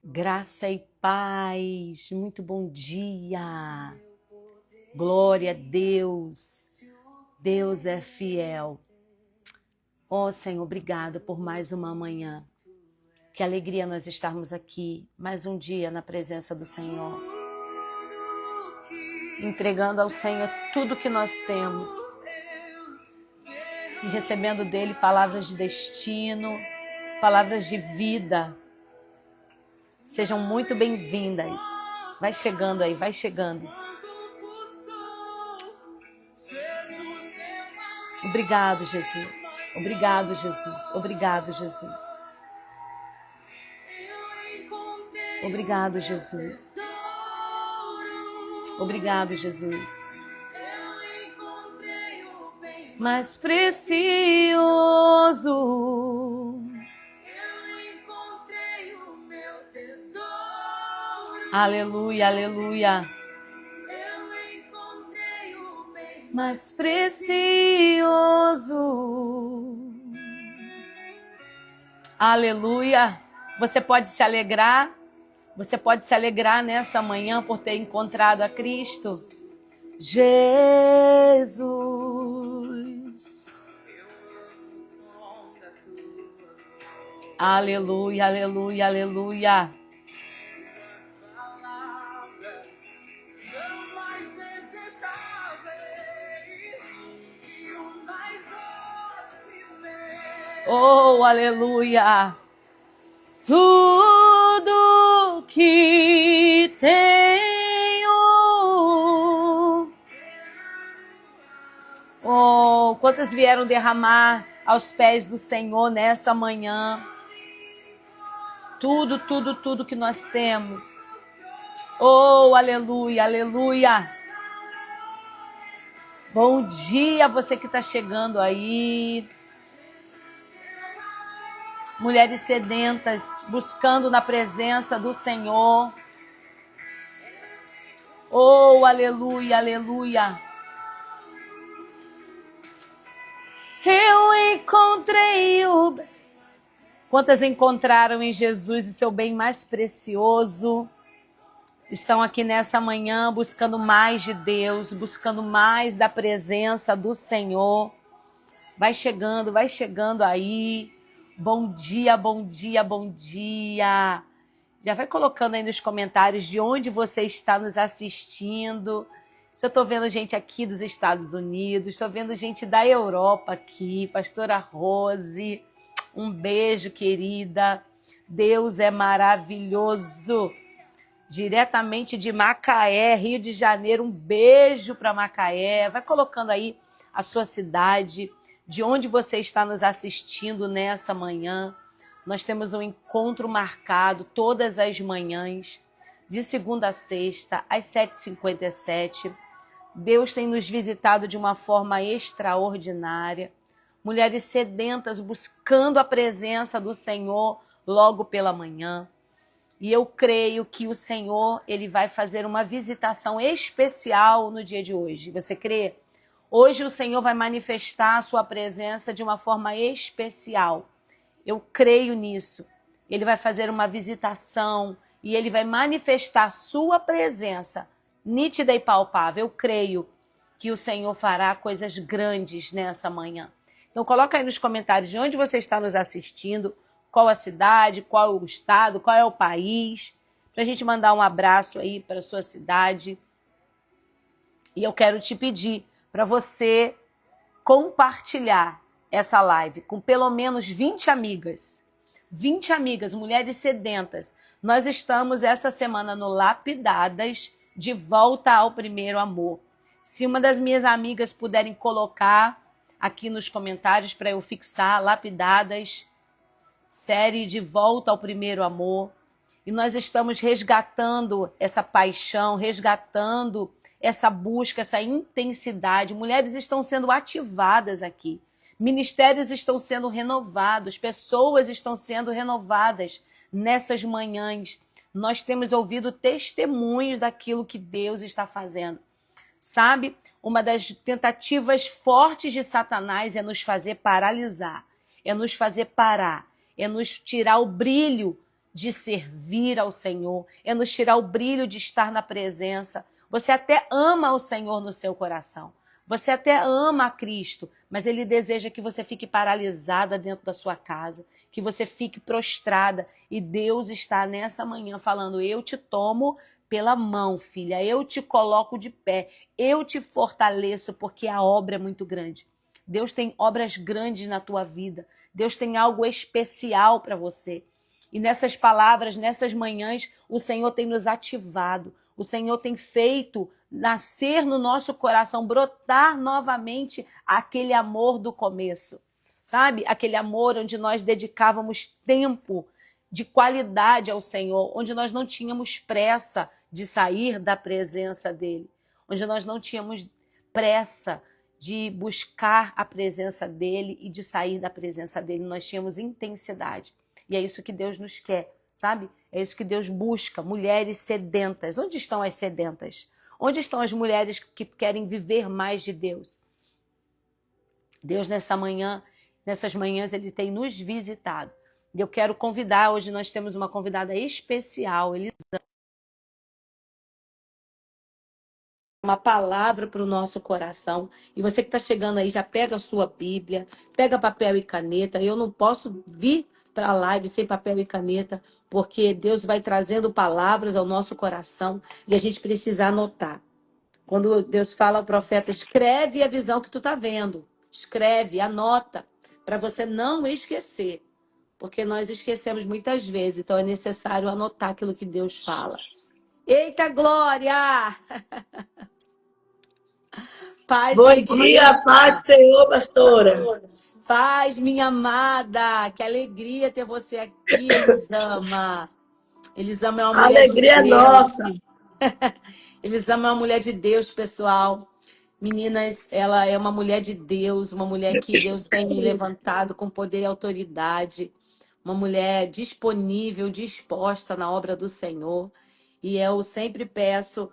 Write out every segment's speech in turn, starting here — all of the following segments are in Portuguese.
Graça e paz, muito bom dia, glória a Deus, Deus é fiel. Ó Senhor, obrigado por mais uma manhã, que alegria nós estarmos aqui, mais um dia na presença do Senhor, entregando ao Senhor tudo que nós temos e recebendo dele palavras de destino, palavras de vida. Sejam muito bem-vindas. Vai chegando aí, vai chegando. Obrigado, Jesus. Obrigado, Jesus. Obrigado, Jesus. Obrigado, Jesus. Obrigado, Jesus. Mais precioso. Aleluia, aleluia. Mais precioso. Aleluia. Você pode se alegrar. Você pode se alegrar nessa manhã por ter encontrado a Cristo. Jesus. Aleluia, aleluia, aleluia. Oh, aleluia! Tudo que tenho. Oh, quantas vieram derramar aos pés do Senhor nessa manhã? Tudo, tudo, tudo que nós temos. Oh, aleluia, aleluia! Bom dia, você que está chegando aí. Mulheres sedentas, buscando na presença do Senhor. Oh, aleluia, aleluia. Eu encontrei o... Quantas encontraram em Jesus o seu bem mais precioso? Estão aqui nessa manhã buscando mais de Deus, buscando mais da presença do Senhor. Vai chegando aí. Bom dia, bom dia, bom dia. Já vai colocando aí nos comentários de onde você está nos assistindo. Já estou vendo gente aqui dos Estados Unidos, estou vendo gente da Europa aqui, pastora Rose. Um beijo, querida. Deus é maravilhoso. Diretamente de Macaé, Rio de Janeiro, um beijo para Macaé. Vai colocando aí a sua cidade, de onde você está nos assistindo nessa manhã. Nós temos um encontro marcado todas as manhãs, de segunda a sexta, às 7h57. Deus tem nos visitado de uma forma extraordinária. Mulheres sedentas buscando a presença do Senhor logo pela manhã. E eu creio que o Senhor ele vai fazer uma visitação especial no dia de hoje. Você crê? Hoje o Senhor vai manifestar a sua presença de uma forma especial. Eu creio nisso. Ele vai fazer uma visitação e ele vai manifestar a sua presença nítida e palpável. Eu creio que o Senhor fará coisas grandes nessa manhã. Então coloca aí nos comentários de onde você está nos assistindo, qual a cidade, qual o estado, qual é o país, para a gente mandar um abraço aí para a sua cidade. E eu quero te pedir para você compartilhar essa live com pelo menos 20 amigas. 20 amigas, mulheres sedentas. Nós estamos essa semana no Lapidadas, de volta ao primeiro amor. Se uma das minhas amigas puderem colocar aqui nos comentários para eu fixar, Lapidadas, série de volta ao primeiro amor. E nós estamos resgatando essa paixão, resgatando essa busca, essa intensidade. Mulheres estão sendo ativadas aqui. Ministérios estão sendo renovados. Pessoas estão sendo renovadas nessas manhãs. Nós temos ouvido testemunhos daquilo que Deus está fazendo. Sabe? Uma das tentativas fortes de Satanás é nos fazer paralisar. É nos fazer parar. É nos tirar o brilho de servir ao Senhor, é nos tirar o brilho de estar na presença. Você até ama o Senhor no seu coração. Você até ama a Cristo, mas Ele deseja que você fique paralisada dentro da sua casa, que você fique prostrada. E Deus está nessa manhã falando, eu te tomo pela mão, filha, eu te coloco de pé, eu te fortaleço, porque a obra é muito grande. Deus tem obras grandes na tua vida. Deus tem algo especial para você. E nessas palavras, nessas manhãs, o Senhor tem nos ativado. O Senhor tem feito nascer no nosso coração, brotar novamente aquele amor do começo. Sabe? Aquele amor onde nós dedicávamos tempo de qualidade ao Senhor, onde nós não tínhamos pressa de sair da presença dEle, onde nós não tínhamos pressa de buscar a presença dEle e de sair da presença dEle. Nós tínhamos intensidade. E é isso que Deus nos quer, sabe? É isso que Deus busca, mulheres sedentas. Onde estão as sedentas? Onde estão as mulheres que querem viver mais de Deus? Deus nessa manhã, nessas manhãs, Ele tem nos visitado. E eu quero convidar, hoje nós temos uma convidada especial, Elisama. Uma palavra para o nosso coração. E você que está chegando aí, já pega a sua Bíblia, pega papel e caneta. Eu não posso vir para a live sem papel e caneta, porque Deus vai trazendo palavras ao nosso coração e a gente precisa anotar. Quando Deus fala ao profeta, escreve a visão que tu está vendo. Escreve, anota, para você não esquecer. Porque nós esquecemos muitas vezes, então é necessário anotar aquilo que Deus fala. Eita, Glória! Paz, Bom minha dia, paz do Senhor, pastora. Paz, minha amada. Que alegria ter você aqui, Elisama. Elisama é uma A mulher de alegria é Deus. nossa. Elisama é uma mulher de Deus, pessoal. Meninas, ela é uma mulher de Deus, uma mulher que Deus tem levantado com poder e autoridade, uma mulher disponível, disposta na obra do Senhor. E eu sempre peço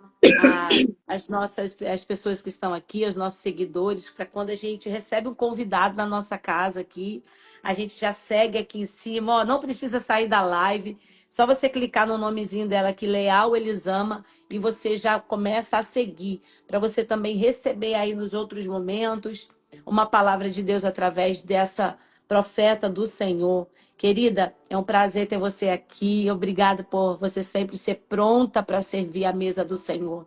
as pessoas que estão aqui, os nossos seguidores, para quando a gente recebe um convidado na nossa casa aqui, a gente já segue aqui em cima, ó, não precisa sair da live, só você clicar no nomezinho dela aqui, Leal Elisama, e você já começa a seguir, para você também receber aí nos outros momentos uma palavra de Deus através dessa profeta do Senhor. Querida, é um prazer ter você aqui. Obrigada por você sempre ser pronta para servir a mesa do Senhor.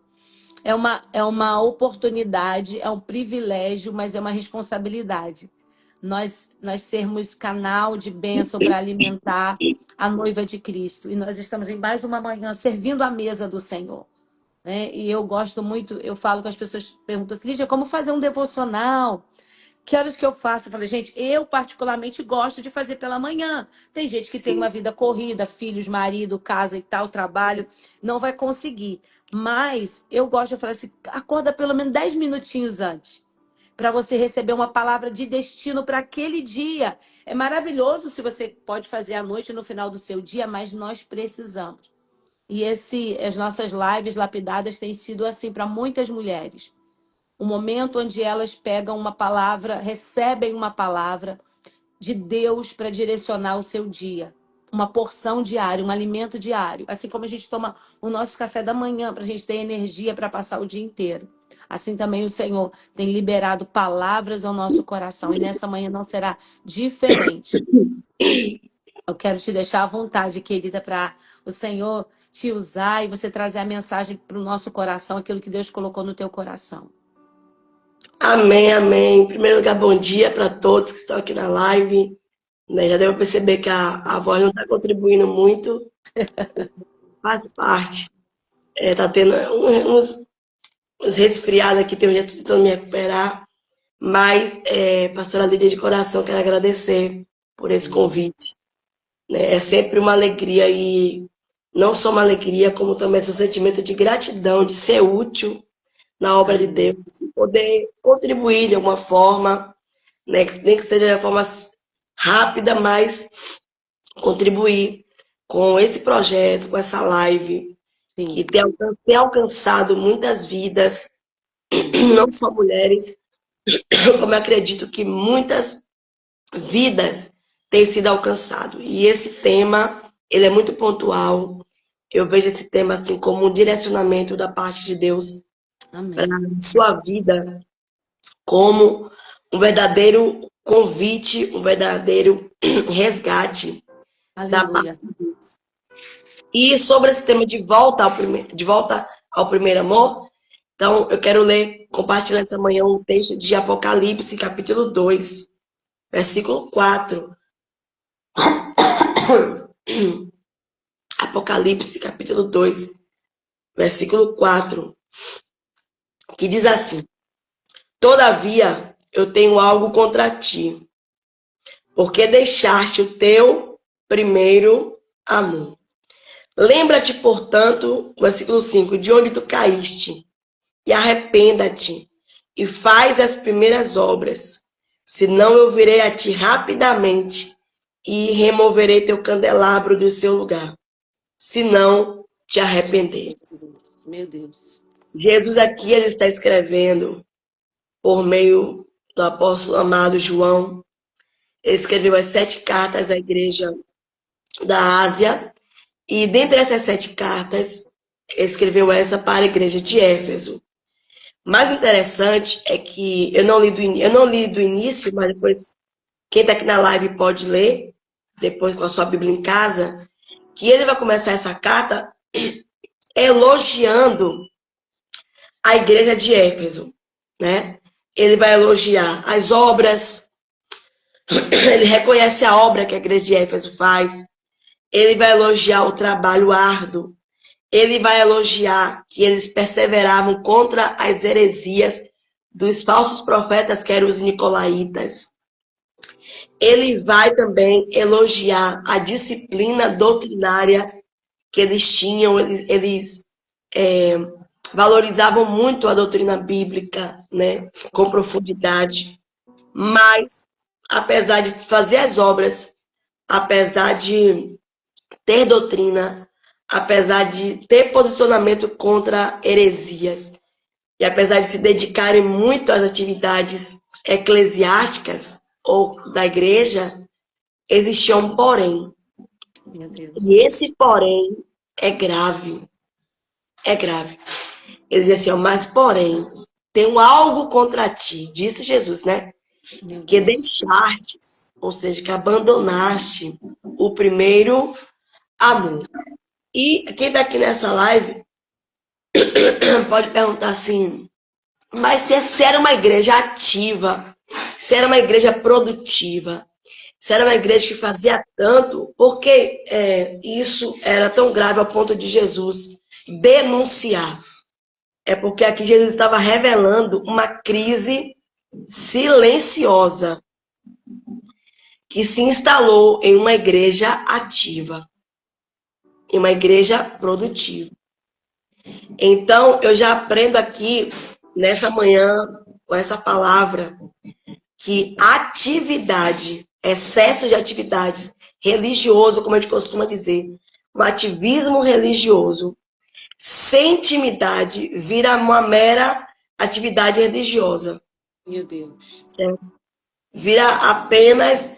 É uma oportunidade, é um privilégio, mas é uma responsabilidade. Nós sermos canal de bênção para alimentar a noiva de Cristo. E nós estamos em mais uma manhã servindo a mesa do Senhor. Né? E eu gosto muito, eu falo com as pessoas, perguntam assim, Lígia, como fazer um devocional? Que horas que eu faço? Eu falei, gente, eu particularmente gosto de fazer pela manhã. Tem gente que tem uma vida corrida, filhos, marido, casa e tal, trabalho, não vai conseguir. Mas eu gosto, eu falo assim, acorda pelo menos 10 minutinhos antes, para você receber uma palavra de destino para aquele dia. É maravilhoso se você pode fazer à noite no final do seu dia, mas nós precisamos. E as nossas lives lapidadas têm sido assim para muitas mulheres. Um momento onde elas pegam uma palavra, recebem uma palavra de Deus para direcionar o seu dia. Uma porção diária, um alimento diário. Assim como a gente toma o nosso café da manhã para a gente ter energia para passar o dia inteiro. Assim também o Senhor tem liberado palavras ao nosso coração. E nessa manhã não será diferente. Eu quero te deixar à vontade, querida, para o Senhor te usar e você trazer a mensagem para o nosso coração, aquilo que Deus colocou no teu coração. Amém, amém. Em primeiro lugar, bom dia para todos que estão aqui na live. Né, já deu para perceber que a voz não está contribuindo muito. Faz parte. Tá tendo uns resfriados aqui, tem um dia tentando me recuperar. Mas, pastora Lídia, de coração, quero agradecer por esse convite. Né? É sempre uma alegria e não só uma alegria, como também esse sentimento de gratidão, de ser útil na obra de Deus, poder contribuir de alguma forma, né? Nem que seja de forma rápida, mas contribuir com esse projeto, com essa live, Sim. que tem alcançado muitas vidas, não só mulheres, como eu acredito que muitas vidas têm sido alcançadas. E esse tema, ele é muito pontual. Eu vejo esse tema assim como um direcionamento da parte de Deus para Amém. a sua vida, como um verdadeiro convite, um verdadeiro resgate da Aleluia. parte de Deus. E sobre esse tema de volta ao primeiro amor, então eu quero compartilhar essa manhã um texto de Apocalipse, capítulo 2, versículo 4. Apocalipse, capítulo 2, versículo 4, que diz assim: Todavia, eu tenho algo contra ti, porque deixaste o teu primeiro amor. Lembra-te, portanto, versículo 5, de onde tu caíste, e arrependa-te, e faz as primeiras obras, senão eu virei a ti rapidamente, e removerei teu candelabro do seu lugar, se não te arrependeres. Meu Deus. Jesus aqui ele está escrevendo por meio do apóstolo amado João. Ele escreveu as 7 cartas à igreja da Ásia. E dentre essas 7 cartas, ele escreveu essa para a igreja de Éfeso. Mais interessante é que eu não li do início, mas depois quem está aqui na live pode ler, depois com a sua Bíblia em casa, que ele vai começar essa carta elogiando a igreja de Éfeso, né? Ele vai elogiar as obras, ele reconhece a obra que a igreja de Éfeso faz, ele vai elogiar o trabalho árduo, ele vai elogiar que eles perseveravam contra as heresias dos falsos profetas, que eram os nicolaítas. Ele vai também elogiar a disciplina doutrinária que eles tinham, eles valorizavam muito a doutrina bíblica, né, com profundidade. Mas, apesar de fazer as obras, apesar de ter doutrina, apesar de ter posicionamento contra heresias, e apesar de se dedicarem muito às atividades eclesiásticas ou da igreja, existia um porém. Meu Deus. E esse porém é grave. É grave. Ele diz assim, ó, mas porém, tenho algo contra ti, disse Jesus, né? Meu Que Deus. deixastes, ou seja, que abandonaste o primeiro amor. E quem está aqui nessa live pode perguntar assim, mas se era uma igreja ativa, se era uma igreja produtiva, se era uma igreja que fazia tanto, por que isso era tão grave ao ponto de Jesus denunciar? É porque aqui Jesus estava revelando uma crise silenciosa que se instalou em uma igreja ativa, em uma igreja produtiva. Então, eu já aprendo aqui, nessa manhã, com essa palavra, que atividade, excesso de atividades religioso, como a gente costuma dizer, um ativismo religioso, sem intimidade, vira uma mera atividade religiosa. Meu Deus. Certo? Vira apenas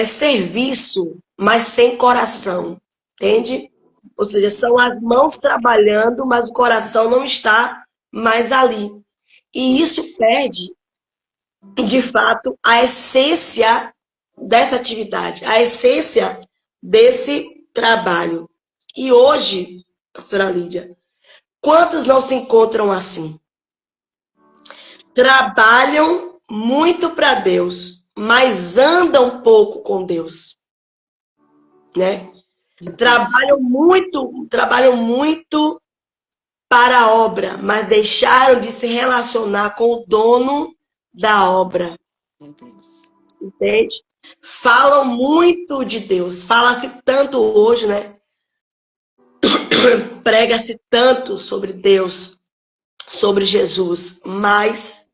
serviço, mas sem coração. Entende? Ou seja, são as mãos trabalhando, mas o coração não está mais ali. E isso perde, de fato, a essência dessa atividade, a essência desse trabalho. E hoje, pastora Lídia, quantos não se encontram assim? Trabalham muito para Deus, mas andam pouco com Deus, né? Trabalham muito para a obra, mas deixaram de se relacionar com o dono da obra. Meu Deus. Entende? Falam muito de Deus, fala-se tanto hoje, né? Prega-se tanto sobre Deus, sobre Jesus, mas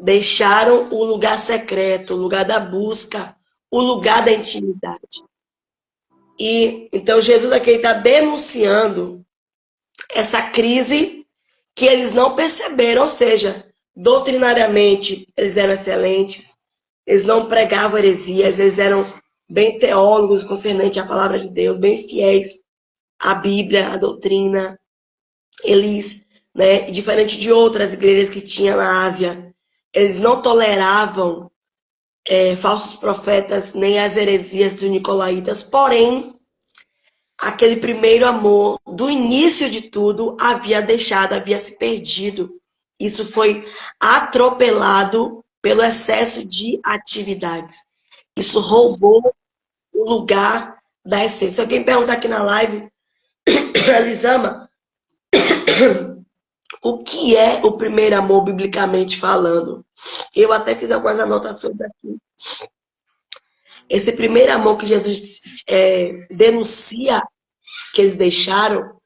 deixaram o lugar secreto, o lugar da busca, o lugar da intimidade. E então Jesus aqui está denunciando essa crise que eles não perceberam, ou seja, doutrinariamente eles eram excelentes, eles não pregavam heresias, eles eram bem teólogos concernente à palavra de Deus, bem fiéis a Bíblia, a doutrina. Eles, né, diferente de outras igrejas que tinha na Ásia, eles não toleravam falsos profetas nem as heresias dos nicolaítas, porém, aquele primeiro amor do início de tudo havia se perdido. Isso foi atropelado pelo excesso de atividades. Isso roubou o lugar da essência. Se alguém perguntar aqui na live, Elisama, o que é o primeiro amor biblicamente falando? Eu até fiz algumas anotações aqui. Esse primeiro amor que Jesus denuncia que eles deixaram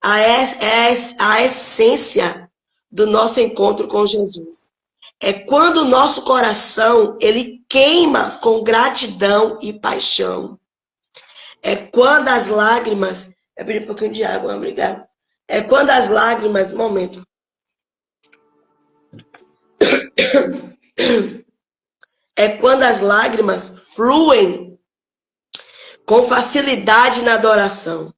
a essência do nosso encontro com Jesus. É quando o nosso coração ele queima com gratidão e paixão. É quando as lágrimas... Eu pedi um pouquinho de água, obrigado. É quando as lágrimas... Momento. É quando as lágrimas fluem com facilidade na adoração.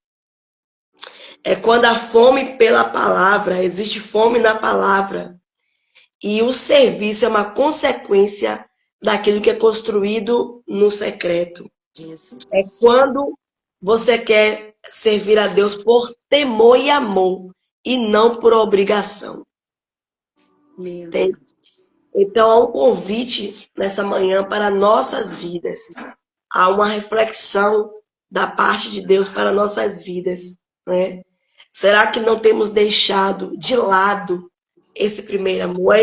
É quando a fome pela palavra, existe fome na palavra. E o serviço é uma consequência daquilo que é construído no secreto. Jesus. É quando você quer servir a Deus por temor e amor, e não por obrigação. Meu Deus. Então, há um convite nessa manhã para nossas vidas. Há uma reflexão da parte de Deus para nossas vidas, né? Será que não temos deixado de lado esse primeiro amor?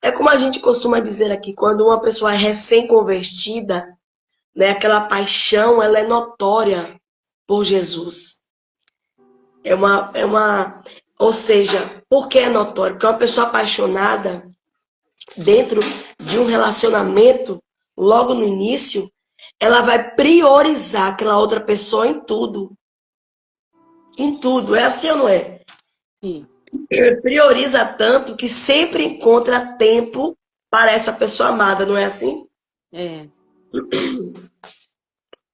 É como a gente costuma dizer aqui, quando uma pessoa é recém-convertida, né, aquela paixão, ela é notória por Jesus. Ou seja, por que é notório? Porque uma pessoa apaixonada, dentro de um relacionamento, logo no início, ela vai priorizar aquela outra pessoa em tudo. Em tudo. É assim ou não é? Sim. Prioriza tanto que sempre encontra tempo para essa pessoa amada, não é assim? É.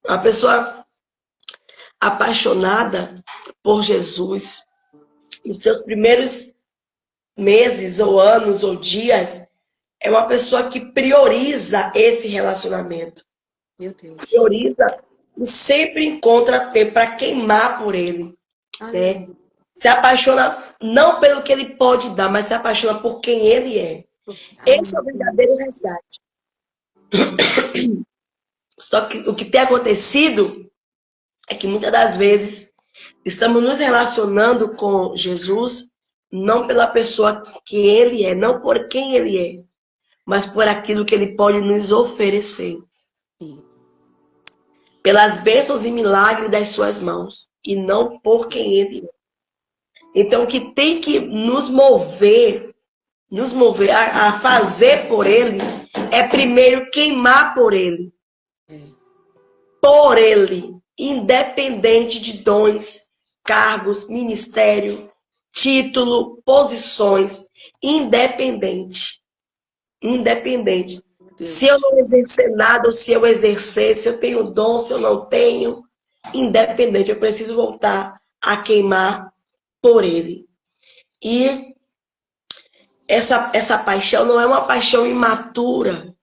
A pessoa apaixonada por Jesus, nos seus primeiros meses, ou anos, ou dias, é uma pessoa que prioriza esse relacionamento. Meu Deus. Prioriza e sempre encontra tempo para queimar por ele. Né? Se apaixona não pelo que ele pode dar, mas se apaixona por quem ele é. Esse é o verdadeiro resgate. Só que o que tem acontecido é que muitas das vezes estamos nos relacionando com Jesus não pela pessoa que ele é, não por quem ele é, mas por aquilo que ele pode nos oferecer. Sim. Pelas bênçãos e milagres das suas mãos, e não por quem ele é. Então, o que tem que nos mover a fazer por ele, é primeiro queimar por ele. Por ele, independente de dons, cargos, ministério, título, posições, independente. Se eu não exercer nada, ou se eu exercer, se eu tenho dom, se eu não tenho, independente, eu preciso voltar a queimar por ele. E essa paixão não é uma paixão imatura,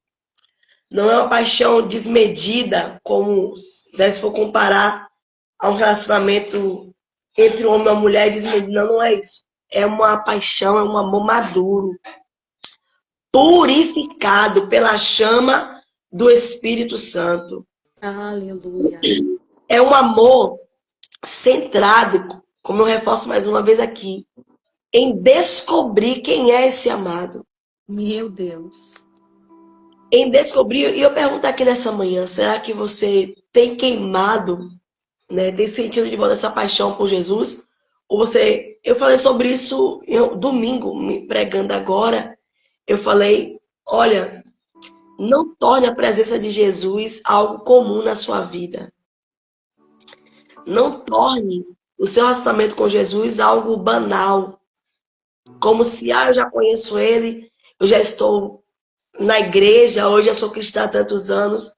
não é uma paixão desmedida, como se for comparar a um relacionamento entre um homem e uma mulher desmedido. Não é isso. É uma paixão, é um amor maduro, purificado pela chama do Espírito Santo. Aleluia. É um amor centrado, como eu reforço mais uma vez aqui, em descobrir quem é esse amado. Meu Deus. Em descobrir, e eu pergunto aqui nessa manhã, será que você tem queimado, né, tem sentido de volta essa paixão por Jesus? Ou você, eu falei sobre isso domingo, me pregando agora, eu falei, olha, não torne a presença de Jesus algo comum na sua vida. Não torne o seu relacionamento com Jesus algo banal. Como se, eu já conheço ele, eu já estou na igreja, hoje eu sou cristã há tantos anos.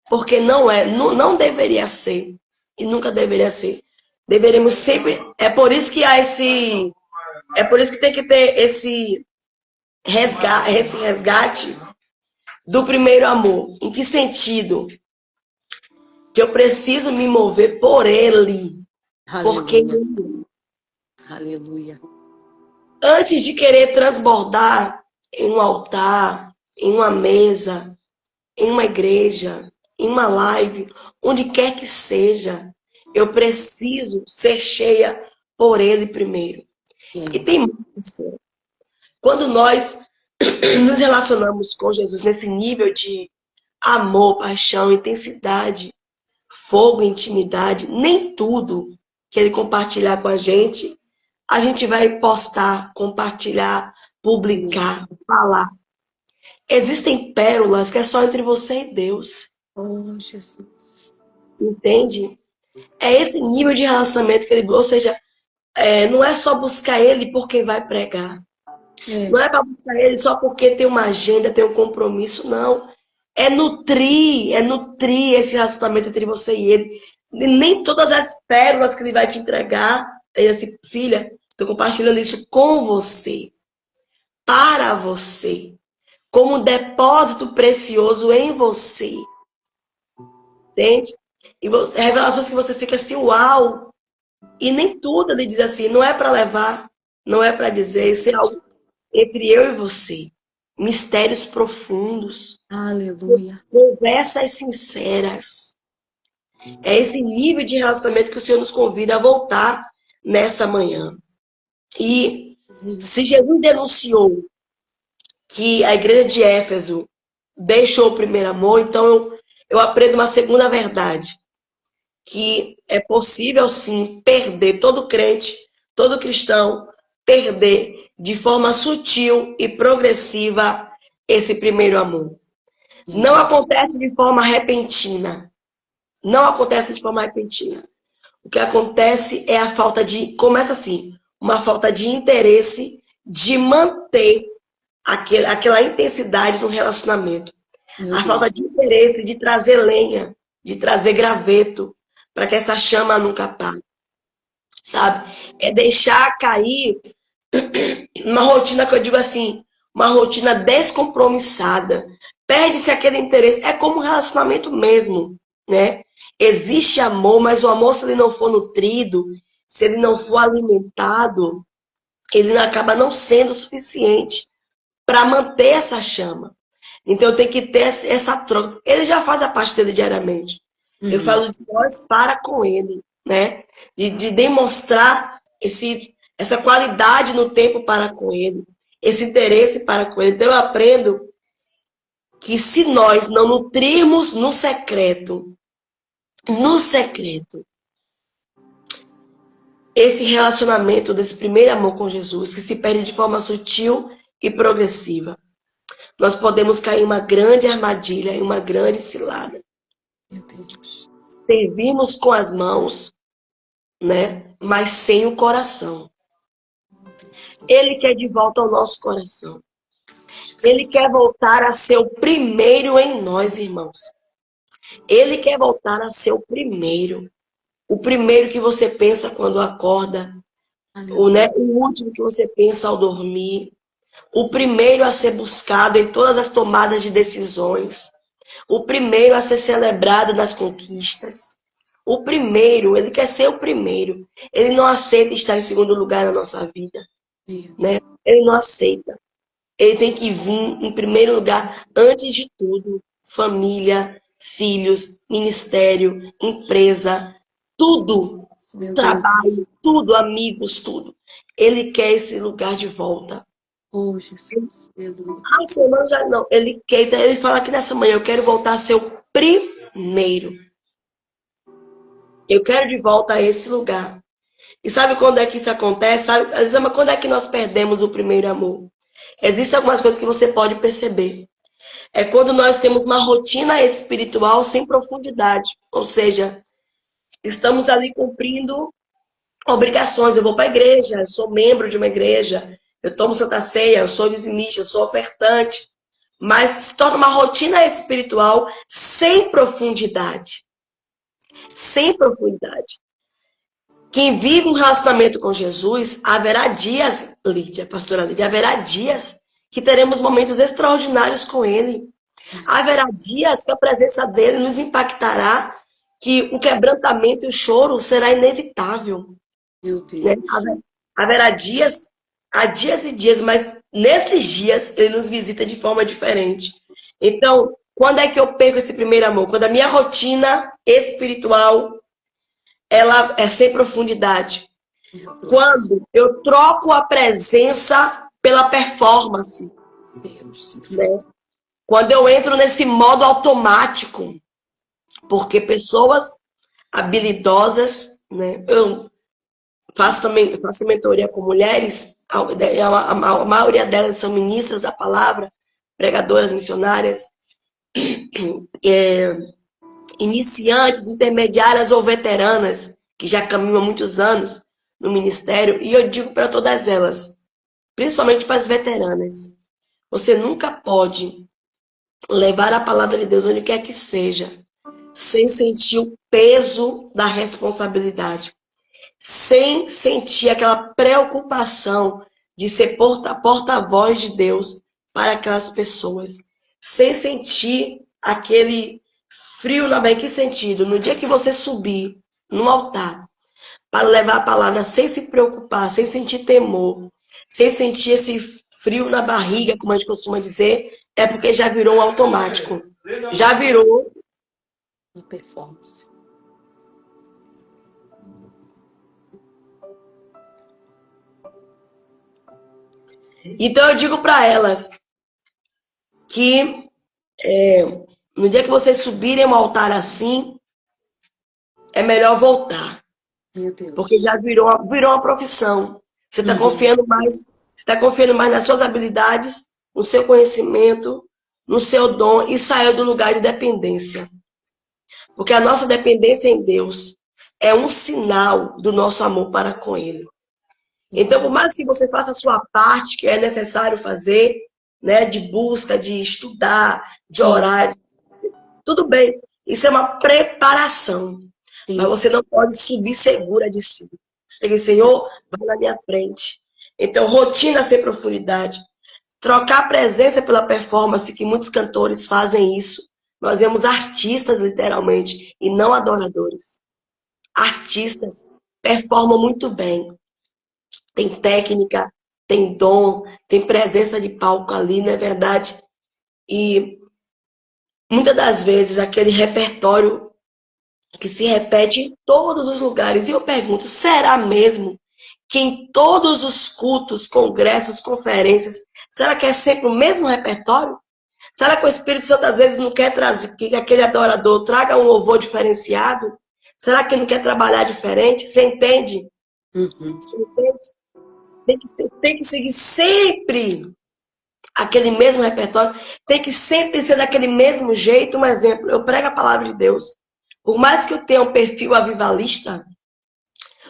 Porque não deveria ser. E nunca deveria ser. deveremos sempre. É por isso que há esse. É por isso que tem que ter esse resgate do primeiro amor. Em que sentido? Que eu preciso me mover por ele. Porque Aleluia. Aleluia. antes de querer transbordar em um altar, em uma mesa, em uma igreja, em uma live, onde quer que seja, eu preciso ser cheia por ele primeiro. E tem mais. Quando nós nos relacionamos com Jesus nesse nível de amor, paixão, intensidade, fogo, intimidade, nem tudo que ele compartilhar com a gente vai postar, compartilhar, publicar, falar. Existem pérolas que é só entre você e Deus. Oh, Jesus. Entende? É esse nível de relacionamento que ele... Ou seja, não é só buscar ele porque vai pregar. Não é para buscar ele só porque tem uma agenda, tem um compromisso, não. É nutrir esse relacionamento entre você e ele. E nem todas as pérolas que ele vai te entregar, ele assim, filha, estou compartilhando isso com você, para você, como um depósito precioso em você. Entende? E revelações que você fica assim, uau! E nem tudo ele diz assim, não é para levar, não é para dizer, isso é algo entre eu e você. Mistérios profundos. Aleluia. Conversas sinceras. É esse nível de relacionamento que o Senhor nos convida a voltar nessa manhã. E se Jesus denunciou que a igreja de Éfeso deixou o primeiro amor, então eu aprendo uma segunda verdade. Que é possível, sim, perder todo crente, todo cristão, perder de forma sutil e progressiva esse primeiro amor. Não acontece de forma repentina. Não acontece de forma repentina. O que acontece é a falta de... Começa assim, uma falta de interesse de manter aquela intensidade no relacionamento. A falta de interesse de trazer lenha, de trazer graveto, para que essa chama nunca apague. Sabe? É deixar cair uma rotina que eu digo assim, uma rotina descompromissada. Perde-se aquele interesse. É como um relacionamento mesmo, né? Existe amor, mas o amor, se ele não for nutrido, se ele não for alimentado, ele acaba não sendo suficiente para manter essa chama. Então tem que ter essa troca. Ele já faz a parte dele diariamente. Eu falo de nós para com ele, né? De demonstrar essa qualidade no tempo para com ele, esse interesse para com ele. Então eu aprendo que se nós não nutrirmos no secreto, esse relacionamento desse primeiro amor com Jesus, que se perde de forma sutil e progressiva, nós podemos cair em uma grande armadilha, em uma grande cilada. Meu Deus. Servimos com as mãos, né? Mas sem o coração. Ele quer de volta ao nosso coração. Ele quer voltar a ser o primeiro em nós, irmãos. Ele quer voltar a ser o primeiro. O primeiro que você pensa quando acorda. O último que você pensa ao dormir. O primeiro a ser buscado em todas as tomadas de decisões. O primeiro a ser celebrado nas conquistas. O primeiro, ele quer ser o primeiro. Ele não aceita estar em segundo lugar na nossa vida. Né? Ele não aceita. Ele tem que vir em primeiro lugar, antes de tudo. Família, filhos, ministério, empresa, tudo. Trabalho, tudo, amigos, tudo. Ele quer esse lugar de volta. Oh, Jesus. Ah, semana já não. Ele quer, então ele fala aqui nessa manhã, eu quero voltar a ser o primeiro. Eu quero de volta a esse lugar. E sabe quando é que isso acontece? Sabe, quando é que nós perdemos o primeiro amor? Existem algumas coisas que você pode perceber. É quando nós temos uma rotina espiritual sem profundidade. Ou seja, estamos ali cumprindo obrigações. Eu vou para a igreja, eu sou membro de uma igreja, eu tomo Santa Ceia, eu sou dizimista, eu sou ofertante. Mas se torna uma rotina espiritual sem profundidade. Sem profundidade. Quem vive um relacionamento com Jesus, haverá dias, Lídia, pastora Lídia, haverá dias que teremos momentos extraordinários com Ele. Haverá dias que a presença dele nos impactará, que o quebrantamento e o choro será inevitável. Meu Né? Deus. Haverá dias, há dias e dias, mas nesses dias ele nos visita de forma diferente. Então, quando é que eu perco esse primeiro amor? Quando a minha rotina espiritual ela é sem profundidade. Quando eu troco a presença pela performance. Deus. Né? Quando eu entro nesse modo automático. Porque pessoas habilidosas, né? Eu faço mentoria com mulheres, a maioria delas são ministras da palavra, pregadoras, missionárias, iniciantes, intermediárias ou veteranas, que já caminham há muitos anos no ministério, e eu digo para todas elas, principalmente para as veteranas, você nunca pode levar a palavra de Deus onde quer que seja, sem sentir o peso da responsabilidade, sem sentir aquela preocupação de ser porta-voz de Deus para aquelas pessoas, sem sentir aquele frio na barriga. Que sentido? No dia que você subir no altar para levar a palavra sem se preocupar, sem sentir temor, sem sentir esse frio na barriga, como a gente costuma dizer, é porque já virou um automático. Já virou Uma performance. Então eu digo para elas que no dia que vocês subirem ao altar assim, é melhor voltar. Meu Deus. Porque já virou uma profissão. Você está confiando mais, nas suas habilidades, no seu conhecimento, no seu dom, e saiu do lugar de dependência. Porque a nossa dependência em Deus é um sinal do nosso amor para com Ele. Então, por mais que você faça a sua parte, que é necessário fazer, né, de busca, de estudar, de orar, tudo bem. Isso é uma preparação. Sim. Mas você não pode subir segura de si. Você tem que, Senhor, vai na minha frente. Então, rotina sem profundidade. Trocar a presença pela performance, que muitos cantores fazem isso. Nós vemos artistas, literalmente, e não adoradores. Artistas performam muito bem. Tem técnica, tem dom, tem presença de palco ali, não é verdade? E muitas das vezes aquele repertório que se repete em todos os lugares. E eu pergunto, será mesmo que em todos os cultos, congressos, conferências, será que é sempre o mesmo repertório? Será que o Espírito Santo às vezes não quer trazer que aquele adorador traga um louvor diferenciado? Será que não quer trabalhar diferente? Você entende? Você entende? Tem que seguir sempre aquele mesmo repertório, tem que sempre ser daquele mesmo jeito. Um exemplo, eu prego a palavra de Deus. Por mais que eu tenha um perfil avivalista,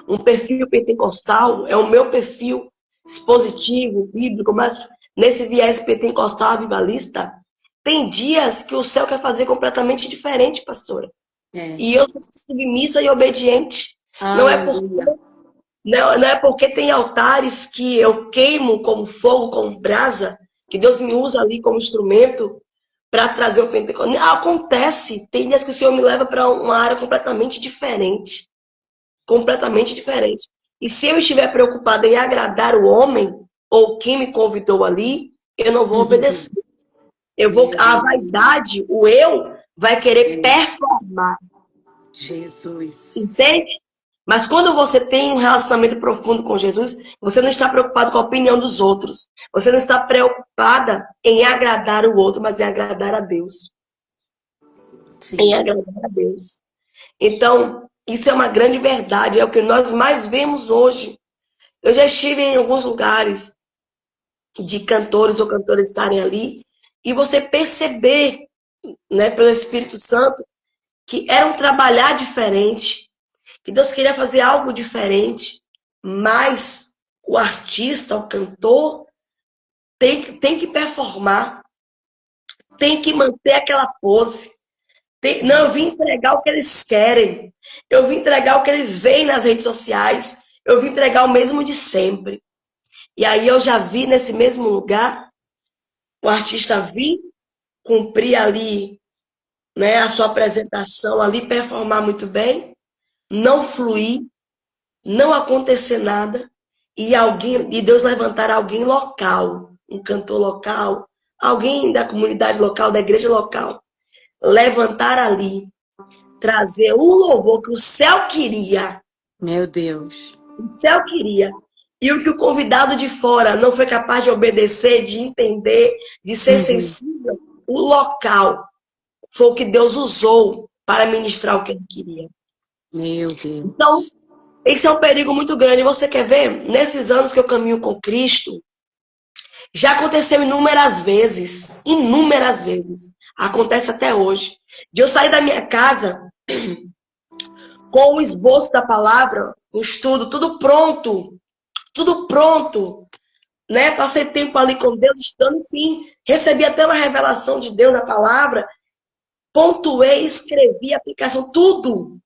um perfil pentecostal, é o meu perfil expositivo, bíblico, mas nesse viés pentecostal avivalista, tem dias que o céu quer fazer completamente diferente, pastora. E eu sou submissa e obediente. Não é porque tem altares que eu queimo como fogo, como brasa, que Deus me usa ali como instrumento para trazer o Pentecostes. Acontece, tem dias que o Senhor me leva para uma área completamente diferente. Completamente diferente. E se eu estiver preocupada em agradar o homem, ou quem me convidou ali, eu não vou obedecer. A vaidade, o eu, vai querer performar. Jesus. Entende? Mas quando você tem um relacionamento profundo com Jesus, você não está preocupado com a opinião dos outros. Você não está preocupada em agradar o outro, mas em agradar a Deus. Sim. Em agradar a Deus. Então, isso é uma grande verdade. É o que nós mais vemos hoje. Eu já estive em alguns lugares de cantores ou cantoras estarem ali e você perceber, né, pelo Espírito Santo, que era um trabalhar diferente, que Deus queria fazer algo diferente, mas o artista, o cantor, tem que performar, tem que manter aquela pose, Não, eu vim entregar o que eles querem. Eu vim entregar o que eles veem nas redes sociais. Eu vim entregar o mesmo de sempre. E aí eu já vi nesse mesmo lugar o artista vir cumprir ali, né, a sua apresentação ali, performar muito bem, não fluir, não acontecer nada, e Deus levantar alguém local, um cantor local, alguém da comunidade local, da igreja local, levantar ali, trazer um louvor que o céu queria, Meu Deus. o céu queria, e o que o convidado de fora não foi capaz de obedecer, de entender, de ser sensível, o local foi o que Deus usou para ministrar o que ele queria. Meu Deus. Então, esse é um perigo muito grande. Você quer ver? Nesses anos que eu caminho com Cristo, já aconteceu inúmeras vezes. Inúmeras vezes. Acontece até hoje. De eu sair da minha casa com o esboço da palavra, o estudo, tudo pronto. Tudo pronto. Né? Passei tempo ali com Deus, estudando, enfim. Recebi até uma revelação de Deus na palavra. Pontuei, escrevi, aplicação, tudo.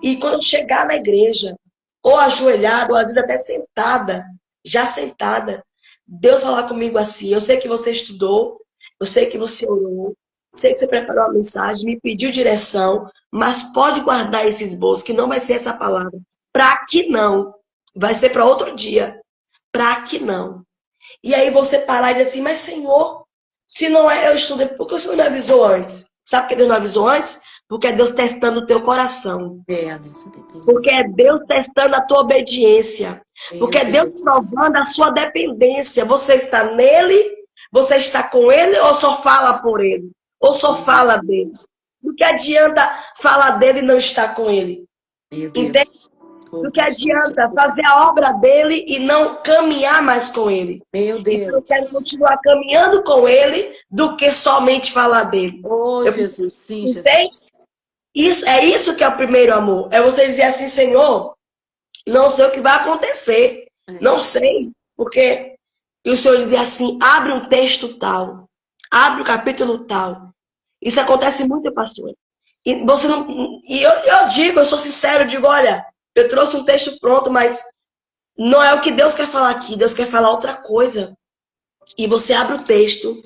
E quando eu chegar na igreja, ou ajoelhada, ou às vezes até sentada, já sentada, Deus falar comigo assim: eu sei que você estudou, eu sei que você orou, sei que você preparou a mensagem, me pediu direção, mas pode guardar esse esboço, que não vai ser essa palavra. Para que não? Vai ser para outro dia. Para que não? E aí você parar e dizer assim: mas Senhor, se não é eu estudei, por que o Senhor não avisou antes? Sabe por que Deus não avisou antes? Porque é Deus testando o teu coração. Porque é Deus testando a tua obediência. Porque é Deus provando a sua dependência. Você está nele? Você está com ele ou só fala por ele? Ou só fala dele? Do que adianta falar dele e não estar com ele? Entende? Do que adianta fazer a obra dele e não caminhar mais com ele? Meu Deus. Então eu quero continuar caminhando com ele do que somente falar dele. Jesus, sim, Jesus. Entende? É isso que é o primeiro amor. É você dizer assim: Senhor, não sei o que vai acontecer. Não sei. Porque e o Senhor dizia assim: abre um texto tal. Abre o capítulo tal. Isso acontece muito, pastor. E você não. E eu digo, eu sou sincero, eu digo: olha, eu trouxe um texto pronto, mas não é o que Deus quer falar aqui. Deus quer falar outra coisa. E você abre o texto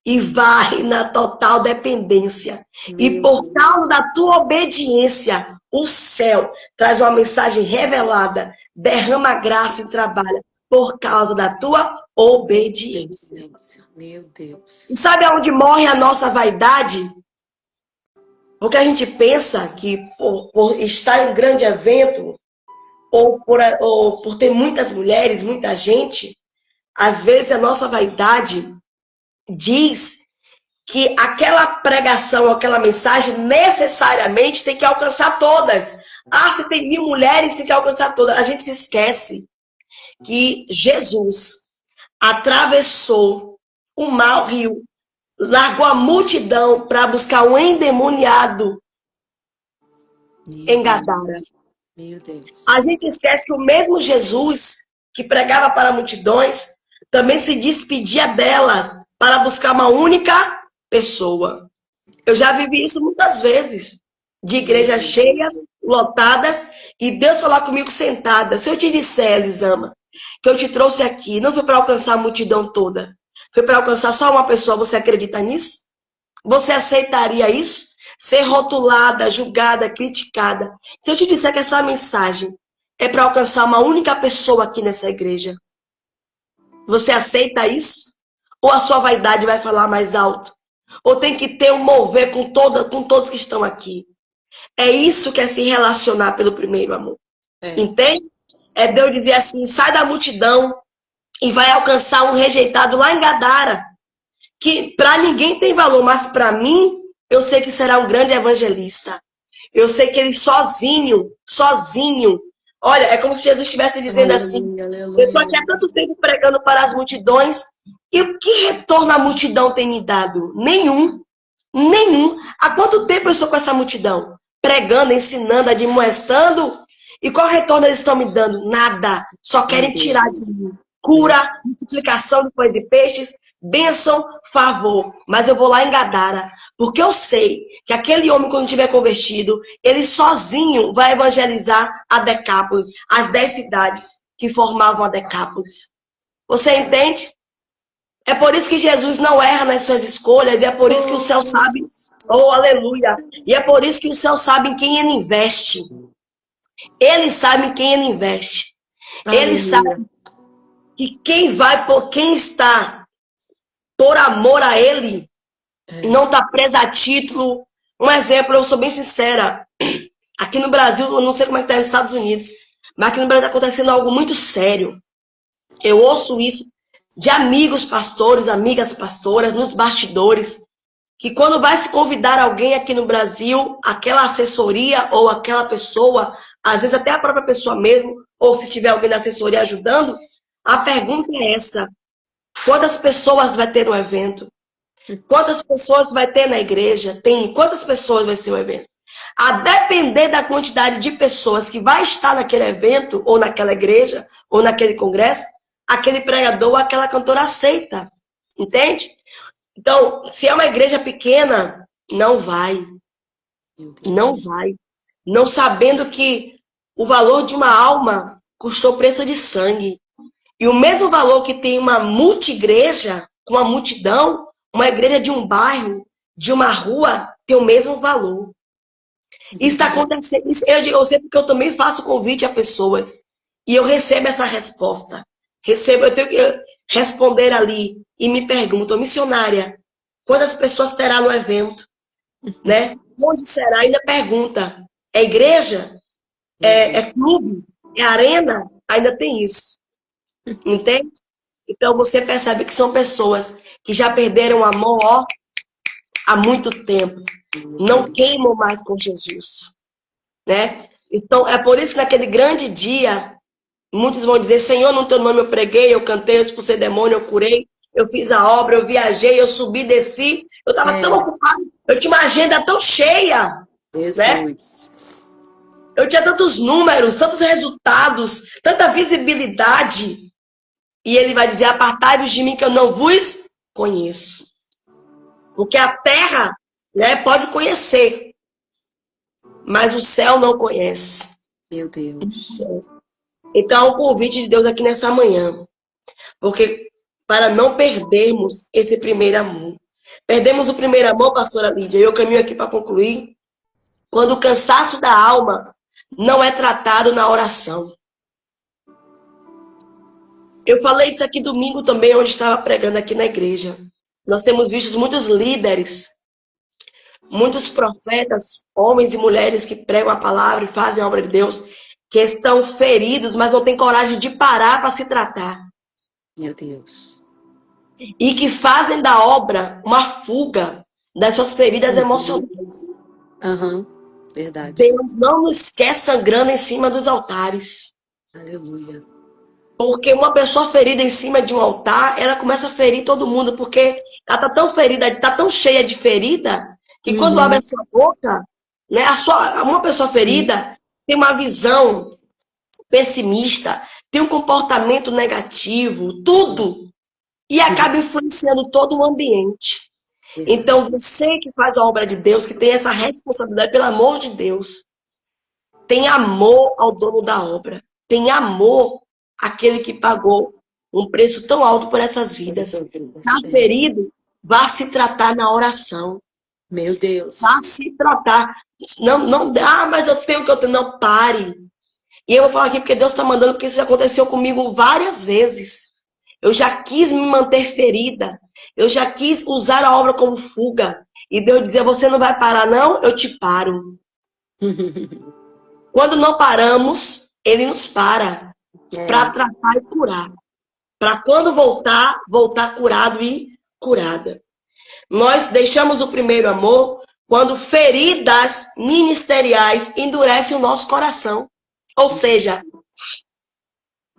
e vai na total dependência. E por causa da tua obediência, o céu traz uma mensagem revelada, derrama graça e trabalha por causa da tua obediência. Meu Deus. E sabe aonde morre a nossa vaidade? Porque a gente pensa que por estar em um grande evento, ou por ter muitas mulheres, muita gente, às vezes a nossa vaidade diz que aquela pregação, aquela mensagem necessariamente tem que alcançar todas. Ah, se tem 1000 mulheres, tem que alcançar todas. A gente se esquece que Jesus atravessou o mar, o rio, largou a multidão para buscar um endemoniado em Gadara. Meu Deus. A gente esquece que o mesmo Jesus que pregava para multidões também se despedia delas para buscar uma única pessoa. Eu já vivi isso muitas vezes, de igrejas cheias, lotadas, e Deus falar comigo sentada. Se eu te disser, Elisama, que eu te trouxe aqui, não foi para alcançar a multidão toda, foi para alcançar só uma pessoa, você acredita nisso? Você aceitaria isso? Ser rotulada, julgada, criticada. Se eu te disser que essa mensagem é para alcançar uma única pessoa aqui nessa igreja, você aceita isso? Ou a sua vaidade vai falar mais alto? Ou tem que ter um mover com todos que estão aqui? É isso que é se relacionar pelo primeiro amor. Entende? É Deus dizer assim: sai da multidão e vai alcançar um rejeitado lá em Gadara, que para ninguém tem valor, mas para mim, eu sei que será um grande evangelista. Eu sei que ele sozinho, olha, é como se Jesus estivesse dizendo assim: eu estou aqui há tanto tempo pregando para as multidões, e o que retorno a multidão tem me dado? Nenhum. Nenhum. Há quanto tempo eu estou com essa multidão? Pregando, ensinando, admoestando, e qual retorno eles estão me dando? Nada. Só querem tirar de mim. Cura, multiplicação de pães e peixes, bênção, favor. Mas eu vou lá em Gadara, porque eu sei que aquele homem, quando tiver convertido, ele sozinho vai evangelizar a Decápolis, as 10 cidades que formavam a Decápolis. Você entende? É por isso que Jesus não erra nas suas escolhas, e é por isso que o céu sabe, oh aleluia, e é por isso que o céu sabe em quem ele investe. Ele sabe em quem ele investe. Ele sabe que quem está por amor a ele, não está preso a título. Um exemplo, eu sou bem sincera, aqui no Brasil, eu não sei como é que está nos Estados Unidos, mas aqui no Brasil está acontecendo algo muito sério. Eu ouço isso de amigos pastores, amigas pastoras, nos bastidores, que quando vai se convidar alguém aqui no Brasil, aquela assessoria ou aquela pessoa, às vezes até a própria pessoa mesmo, ou se tiver alguém da assessoria ajudando, a pergunta é essa: quantas pessoas vai ter no evento? Quantas pessoas vai ter na igreja? Quantas pessoas vai ser o evento? A depender da quantidade de pessoas que vai estar naquele evento, ou naquela igreja, ou naquele congresso, aquele pregador ou aquela cantora aceita. Entende? Então, se é uma igreja pequena, não vai. Não vai. Não sabendo que o valor de uma alma custou preço de sangue. E o mesmo valor que tem uma multi-igreja, uma multidão, uma igreja de um bairro, de uma rua, tem o mesmo valor. Isso está acontecendo. Eu sei porque eu também faço convite a pessoas. E eu recebo essa resposta. Eu tenho que responder ali e me perguntam: missionária, quantas pessoas terá no evento? Né? Onde será? Ainda pergunta: é igreja? É clube? É arena? Ainda tem isso. Entende? Então você percebe que são pessoas que já perderam o amor, ó, há muito tempo. Não queimam mais com Jesus. Né? Então é por isso que naquele grande dia, muitos vão dizer: Senhor, no teu nome eu preguei, eu cantei, eu expulsei demônio, eu curei, eu fiz a obra, eu viajei, eu subi, desci. Eu estava tão ocupado, eu tinha uma agenda tão cheia. Né? Eu tinha tantos números, tantos resultados, tanta visibilidade. E ele vai dizer: apartai-vos de mim que eu não vos conheço. Porque a terra, né, pode conhecer, mas o céu não conhece. Meu Deus. Então, o convite de Deus aqui nessa manhã. Porque para não perdermos esse primeiro amor. Perdemos o primeiro amor, pastora Lídia, e eu caminho aqui para concluir. Quando o cansaço da alma não é tratado na oração. Eu falei isso aqui domingo também, onde estava pregando aqui na igreja. Nós temos visto muitos líderes, muitos profetas, homens e mulheres que pregam a palavra e fazem a obra de Deus, que estão feridos, mas não têm coragem de parar para se tratar. Meu Deus. E que fazem da obra uma fuga das suas feridas emocionais. Verdade. Deus não nos quer sangrando em cima dos altares. Aleluia. Porque uma pessoa ferida em cima de um altar, ela começa a ferir todo mundo, porque ela está tão ferida, está tão cheia de ferida, que quando abre a sua boca, né, uma pessoa ferida tem uma visão pessimista, tem um comportamento negativo, tudo, e acaba influenciando todo o ambiente. Então, você que faz a obra de Deus, que tem essa responsabilidade, pelo amor de Deus, tem amor ao dono da obra, tem amor àquele que pagou um preço tão alto por essas vidas. Está ferido, vá se tratar na oração. Meu Deus. Vá se tratar. Não, mas eu tenho que eu tenho. Não, pare. E eu vou falar aqui porque Deus está mandando, porque isso já aconteceu comigo várias vezes. Eu já quis me manter ferida. Eu já quis usar a obra como fuga. E Deus dizia: você não vai parar, não? Eu te paro. Quando não paramos, Ele nos para. Para tratar e curar. Para quando voltar curado e curada. Nós deixamos o primeiro amor quando feridas ministeriais endurecem o nosso coração. Ou seja,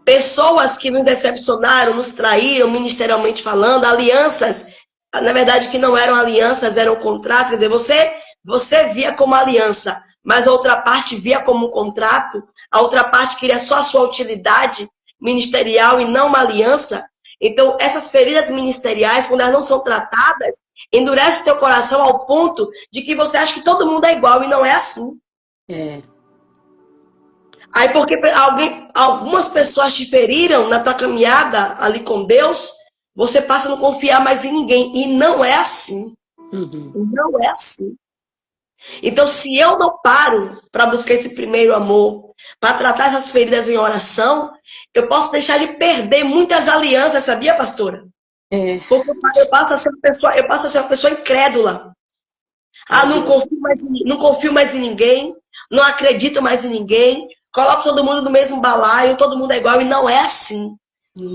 pessoas que nos decepcionaram, nos traíram ministerialmente falando, alianças, na verdade que não eram alianças, eram contratos. Quer dizer, você via como aliança, mas a outra parte via como um contrato, a outra parte queria só a sua utilidade ministerial e não uma aliança. Então, essas feridas ministeriais, quando elas não são tratadas, endurece o teu coração ao ponto de que você acha que todo mundo é igual e não é assim. É. Aí, porque algumas pessoas te feriram na tua caminhada ali com Deus, você passa a não confiar mais em ninguém. E não é assim. Uhum. Não é assim. Então, se eu não paro para buscar esse primeiro amor, para tratar essas feridas em oração, eu posso deixar de perder muitas alianças, sabia, pastora? É. Porque eu passo a ser uma pessoa incrédula. Não confio mais em ninguém, não acredito mais em ninguém, coloco todo mundo no mesmo balaio, todo mundo é igual, e não é assim.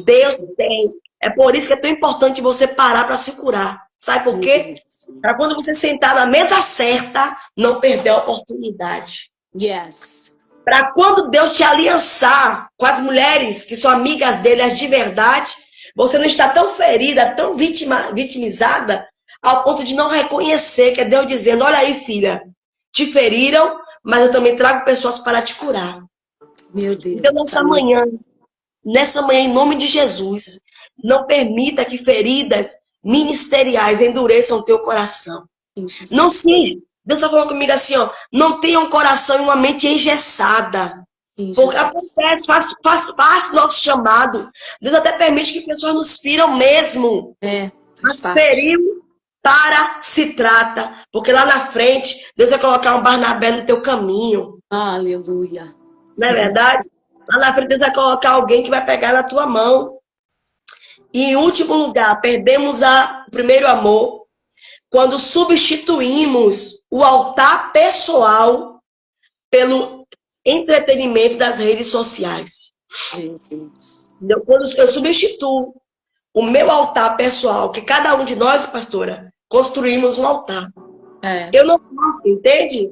Deus tem. É por isso que é tão importante você parar para se curar. Sabe por quê? Para quando você sentar na mesa certa, não perder a oportunidade. Yes. Para quando Deus te aliançar com as mulheres que são amigas dele, as de verdade, você não está tão ferida, tão vitimizada, ao ponto de não reconhecer que é Deus dizendo, olha aí, filha, te feriram, mas eu também trago pessoas para te curar. Meu Deus. Então, nessa manhã, em nome de Jesus, não permita que feridas ministeriais endureçam o teu coração. Não se... Deus está falando comigo assim, ó, não tenha um coração e uma mente engessada. Porque acontece, faz parte do nosso chamado. Deus até permite que pessoas nos firam mesmo. Mas feriu para se trata. Porque lá na frente, Deus vai colocar um Barnabé no teu caminho. Aleluia. Não é verdade? Lá na frente, Deus vai colocar alguém que vai pegar na tua mão. E em último lugar, perdemos o primeiro amor quando substituímos o altar pessoal pelo entretenimento das redes sociais. Então, quando eu substituo o meu altar pessoal, que cada um de nós, pastora, construímos um altar. Eu não posso, entende?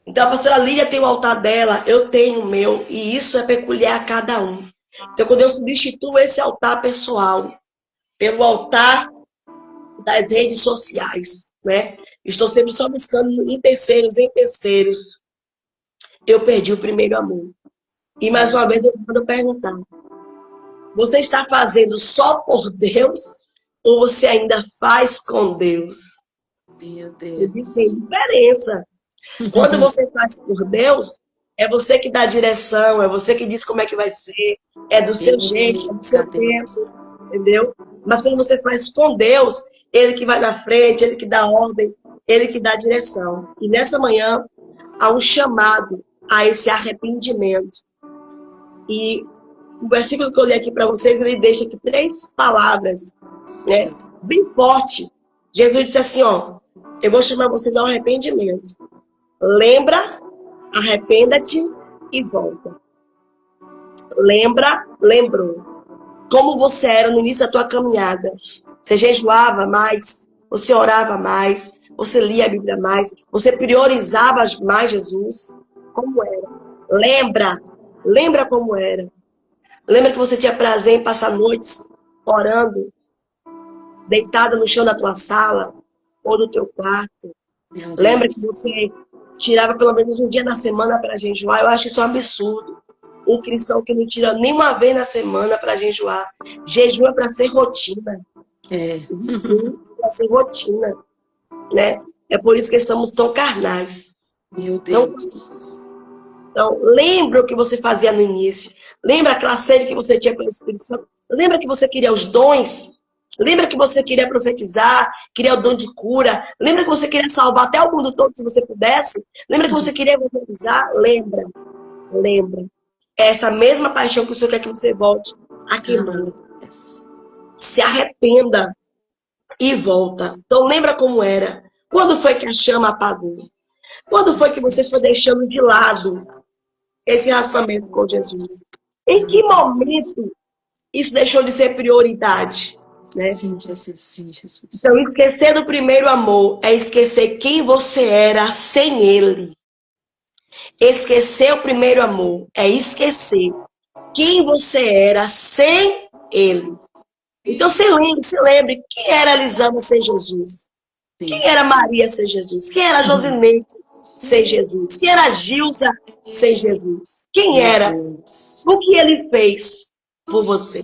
Então, a pastora Lídia tem o altar dela, eu tenho o meu, e isso é peculiar a cada um. Então, quando eu substituo esse altar pessoal pelo altar das redes sociais, né? Estou sempre só buscando em terceiros. Eu perdi o primeiro amor. E mais uma vez eu vou perguntar: você está fazendo só por Deus ou você ainda faz com Deus? Meu Deus. Tem diferença. Quando você faz por Deus, é você que dá a direção, é você que diz como é que vai ser, é do seu jeito, é do seu tempo, entendeu? Mas quando você faz com Deus, Ele que vai na frente, Ele que dá ordem, Ele que dá a direção. E nessa manhã, há um chamado a esse arrependimento. E o versículo que eu li aqui para vocês, ele deixa aqui 3 palavras, né? Bem forte. Jesus disse assim, ó, eu vou chamar vocês ao arrependimento. Lembra, arrependa-te e volta. Lembra, lembrou. Como você era no início da tua caminhada. Você jejuava mais, você orava mais, você lia a Bíblia mais, você priorizava mais Jesus. Como era? Lembra como era. Lembra que você tinha prazer em passar noites orando, deitada no chão da tua sala ou do teu quarto. Lembra que você tirava pelo menos um dia na semana para jejuar? Eu acho isso um absurdo. Um cristão que não tira nem uma vez na semana para jejuar. Jejum é para ser rotina. Jejum é para ser rotina. Né? É por isso que estamos tão carnais. Meu Deus. Então, lembra o que você fazia no início. Lembra aquela sede que você tinha pelo Espírito Santo. Lembra que você queria os dons. Lembra que você queria profetizar, queria o dom de cura. Lembra que você queria salvar até o mundo todo se você pudesse. Lembra que você queria evangelizar. Lembra. É essa mesma paixão que o Senhor quer que você volte a queimar. Se arrependa e volta. Então lembra como era. Quando foi que a chama apagou? Quando foi que você foi deixando de lado esse relacionamento com Jesus? Em que momento isso deixou de ser prioridade? Né? Sim, Jesus. Então, esquecer do primeiro amor é esquecer quem você era sem ele. Esquecer o primeiro amor é esquecer quem você era sem ele. Então, se lembre quem era Elisama sem Jesus. Sim. Quem era Maria sem Jesus? Quem era Josineide sem Jesus? Quem era Gilza sem Jesus? Quem era? O que ele fez por você?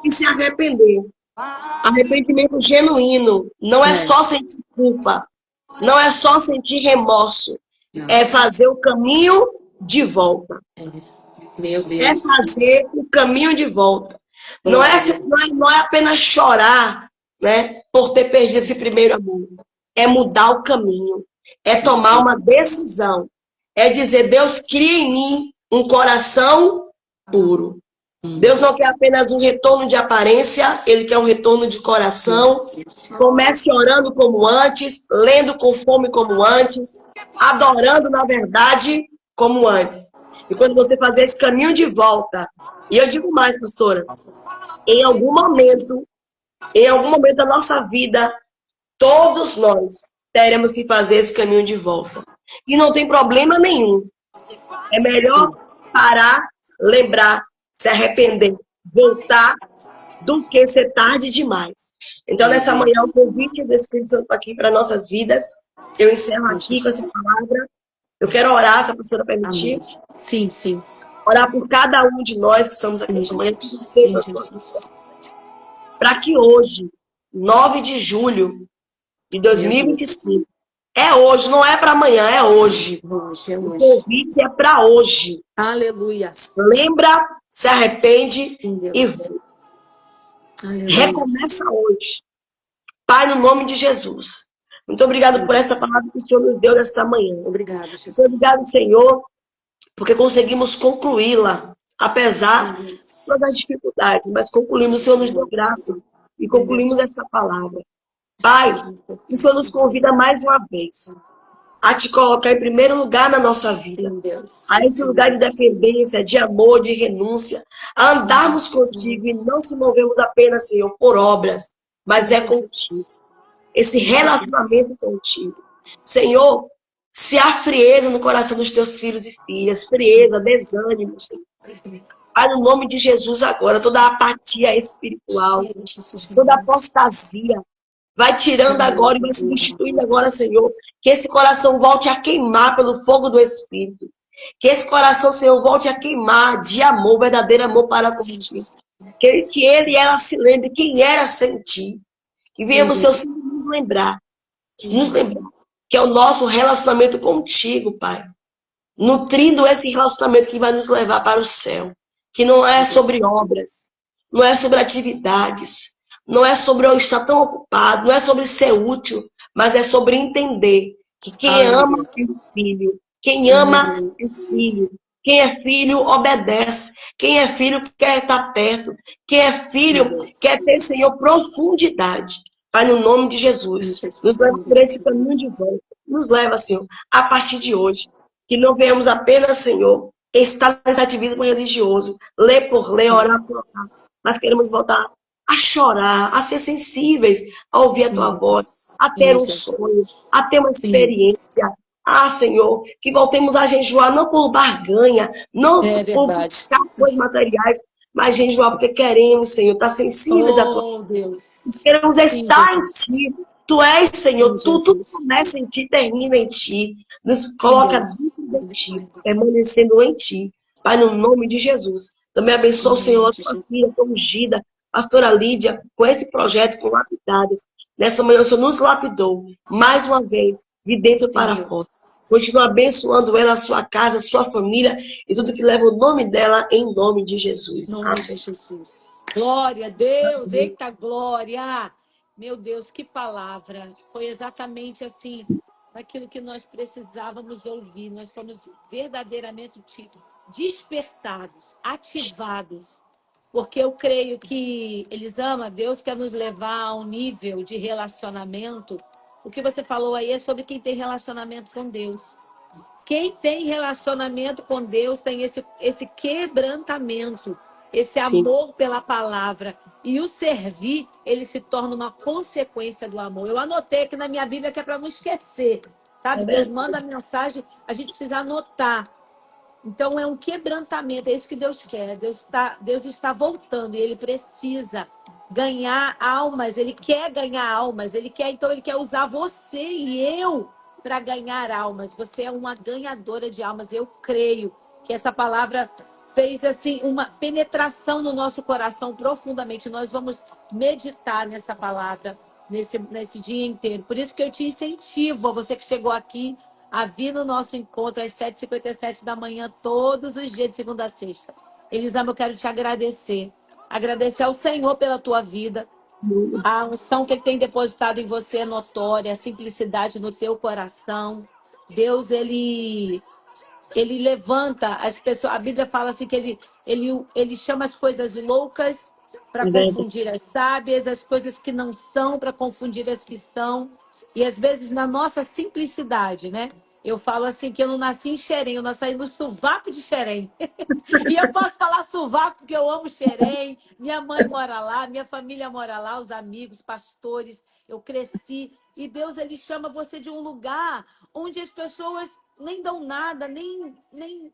e se arrepender. Arrependimento genuíno. Não é só sentir culpa. Não é só sentir remorso. É fazer o caminho de volta. Meu É Deus. fazer o caminho de volta. Não é apenas chorar, né, por ter perdido esse primeiro amor. É mudar o caminho. É tomar uma decisão. É dizer, Deus, cria em mim um coração puro. Deus não quer apenas um retorno de aparência, Ele quer um retorno de coração. Comece orando como antes, lendo com fome como antes, adorando na verdade como antes. E quando você fazer esse caminho de volta, e eu digo mais, pastora, em algum momento da nossa vida, todos nós teremos que fazer esse caminho de volta. E não tem problema nenhum. É melhor parar, lembrar, se arrepender, voltar, do que ser tarde demais. Então, nessa manhã, o convite do Espírito Santo aqui para nossas vidas. Eu encerro aqui com essa palavra. Eu quero orar, se a professora permitir. Sim, sim. Orar por cada um de nós que estamos aqui nessa manhã. Sim, Jesus. Para que hoje, 9 de julho de 2025, é hoje, não é para amanhã, é hoje. O convite é para hoje. Aleluia. Lembra, se arrepende e volta. Recomeça hoje. Pai, no nome de Jesus. Muito obrigado por essa palavra que o Senhor nos deu nesta manhã. Obrigado, Jesus. Muito obrigado, Senhor, porque conseguimos concluí-la, apesar de todas as dificuldades, mas concluímos, o Senhor nos deu graça e concluímos essa palavra. Pai, o Senhor nos convida mais uma vez a te colocar em primeiro lugar na nossa vida. A esse lugar de dependência, de amor, de renúncia. A andarmos contigo e não se movemos apenas, Senhor, por obras, mas é contigo. Esse relacionamento contigo. Senhor, se há frieza no coração dos teus filhos e filhas, frieza, desânimo, Senhor. Pai, no nome de Jesus agora, toda a apatia espiritual, toda a apostasia, vai tirando agora e vai substituindo agora, Senhor. Que esse coração volte a queimar pelo fogo do Espírito. Que esse coração, Senhor, volte a queimar de amor, verdadeiro amor para contigo. Que ele e ela se lembre quem era sem ti. Que venhamos, Senhor, sempre nos lembrar que é o nosso relacionamento contigo, Pai. Nutrindo esse relacionamento que vai nos levar para o céu. Que não é sobre obras, não é sobre atividades, não é sobre eu estar tão ocupado, não é sobre ser útil, mas é sobre entender que quem ama é filho. Quem ama é filho. Quem é filho obedece. Quem é filho quer estar perto. Quem é filho quer ter, Senhor, profundidade. Pai, no nome de Jesus, nos leva por esse caminho de volta. Nos leva, Senhor, a partir de hoje. Que não venhamos apenas, Senhor, estar nesse ativismo religioso, ler por ler, orar por orar. Mas queremos voltar a chorar, a ser sensíveis, a ouvir a tua voz, a ter um sonho, a ter uma experiência. Ah, Senhor, que voltemos a jejuar, não por barganha, não por buscar coisas materiais, mas jejuar porque queremos, Senhor, estar sensíveis à tua Deus. Queremos estar em ti. Tu és, Senhor, tudo começa em ti, termina em ti. Nos coloca dentro de ti, permanecendo em ti. Pai, no nome de Jesus. Também abençoa o Senhor, a tua filha, a tua ungida, pastora Lídia, com esse projeto, com lapidadas. Nessa manhã o Senhor nos lapidou, mais uma vez, de dentro para fora. Continua abençoando ela, a sua casa, a sua família e tudo que leva o nome dela, em nome de Jesus. Em nome de Jesus. Glória a Deus, eita glória! Meu Deus, que palavra! Foi exatamente assim, aquilo que nós precisávamos ouvir. Nós fomos verdadeiramente despertados, ativados. Porque eu creio que Elisama, Deus quer nos levar a um nível de relacionamento. O que você falou aí é sobre quem tem relacionamento com Deus. Quem tem relacionamento com Deus tem esse quebrantamento, esse amor pela palavra. E o servir, ele se torna uma consequência do amor. Eu anotei aqui na minha Bíblia que é para não esquecer. Sabe, Deus manda a mensagem, a gente precisa anotar. Então é um quebrantamento, é isso que Deus quer. Deus está voltando e ele precisa ganhar almas, ele quer ganhar almas, então ele quer usar você e eu para ganhar almas. Você é uma ganhadora de almas. Eu creio que essa palavra fez assim uma penetração no nosso coração profundamente. Nós vamos meditar nessa palavra nesse dia inteiro. Por isso que eu te incentivo, a você que chegou aqui, a vir no nosso encontro às 7h57 da manhã, todos os dias, de segunda a sexta. Elisama, eu quero te agradecer. Agradecer ao Senhor pela tua vida. A unção que Ele tem depositado em você é notória, a simplicidade no teu coração. Deus, ele levanta as pessoas. A Bíblia fala assim que ele chama as coisas loucas para É verdade. confundir as sábias, as coisas que não são para confundir as que são. E às vezes na nossa simplicidade, né? Eu falo assim que eu não nasci em Xerém, eu nasci no sovaco de Xerém. E eu posso falar sovaco porque eu amo Xerém, minha mãe mora lá, minha família mora lá, os amigos, pastores, eu cresci. E Deus, ele chama você de um lugar onde as pessoas nem dão nada, nem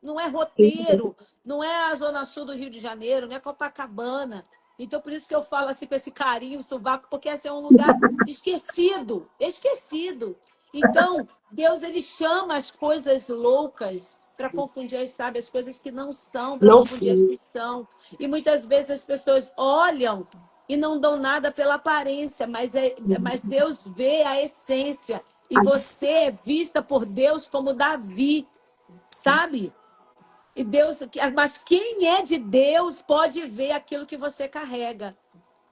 não é roteiro, não é a Zona Sul do Rio de Janeiro, não é Copacabana. Então, por isso que eu falo assim com esse carinho, sovaco, porque esse é um lugar esquecido, esquecido. Então, Deus, ele chama as coisas loucas para confundir as sábias, as coisas que não são, para Não confundir as sei. que são. E muitas vezes as pessoas olham e não dão nada pela aparência, mas Deus vê a essência. E você é vista por Deus como Davi, sabe? E Deus, mas quem é de Deus pode ver aquilo que você carrega.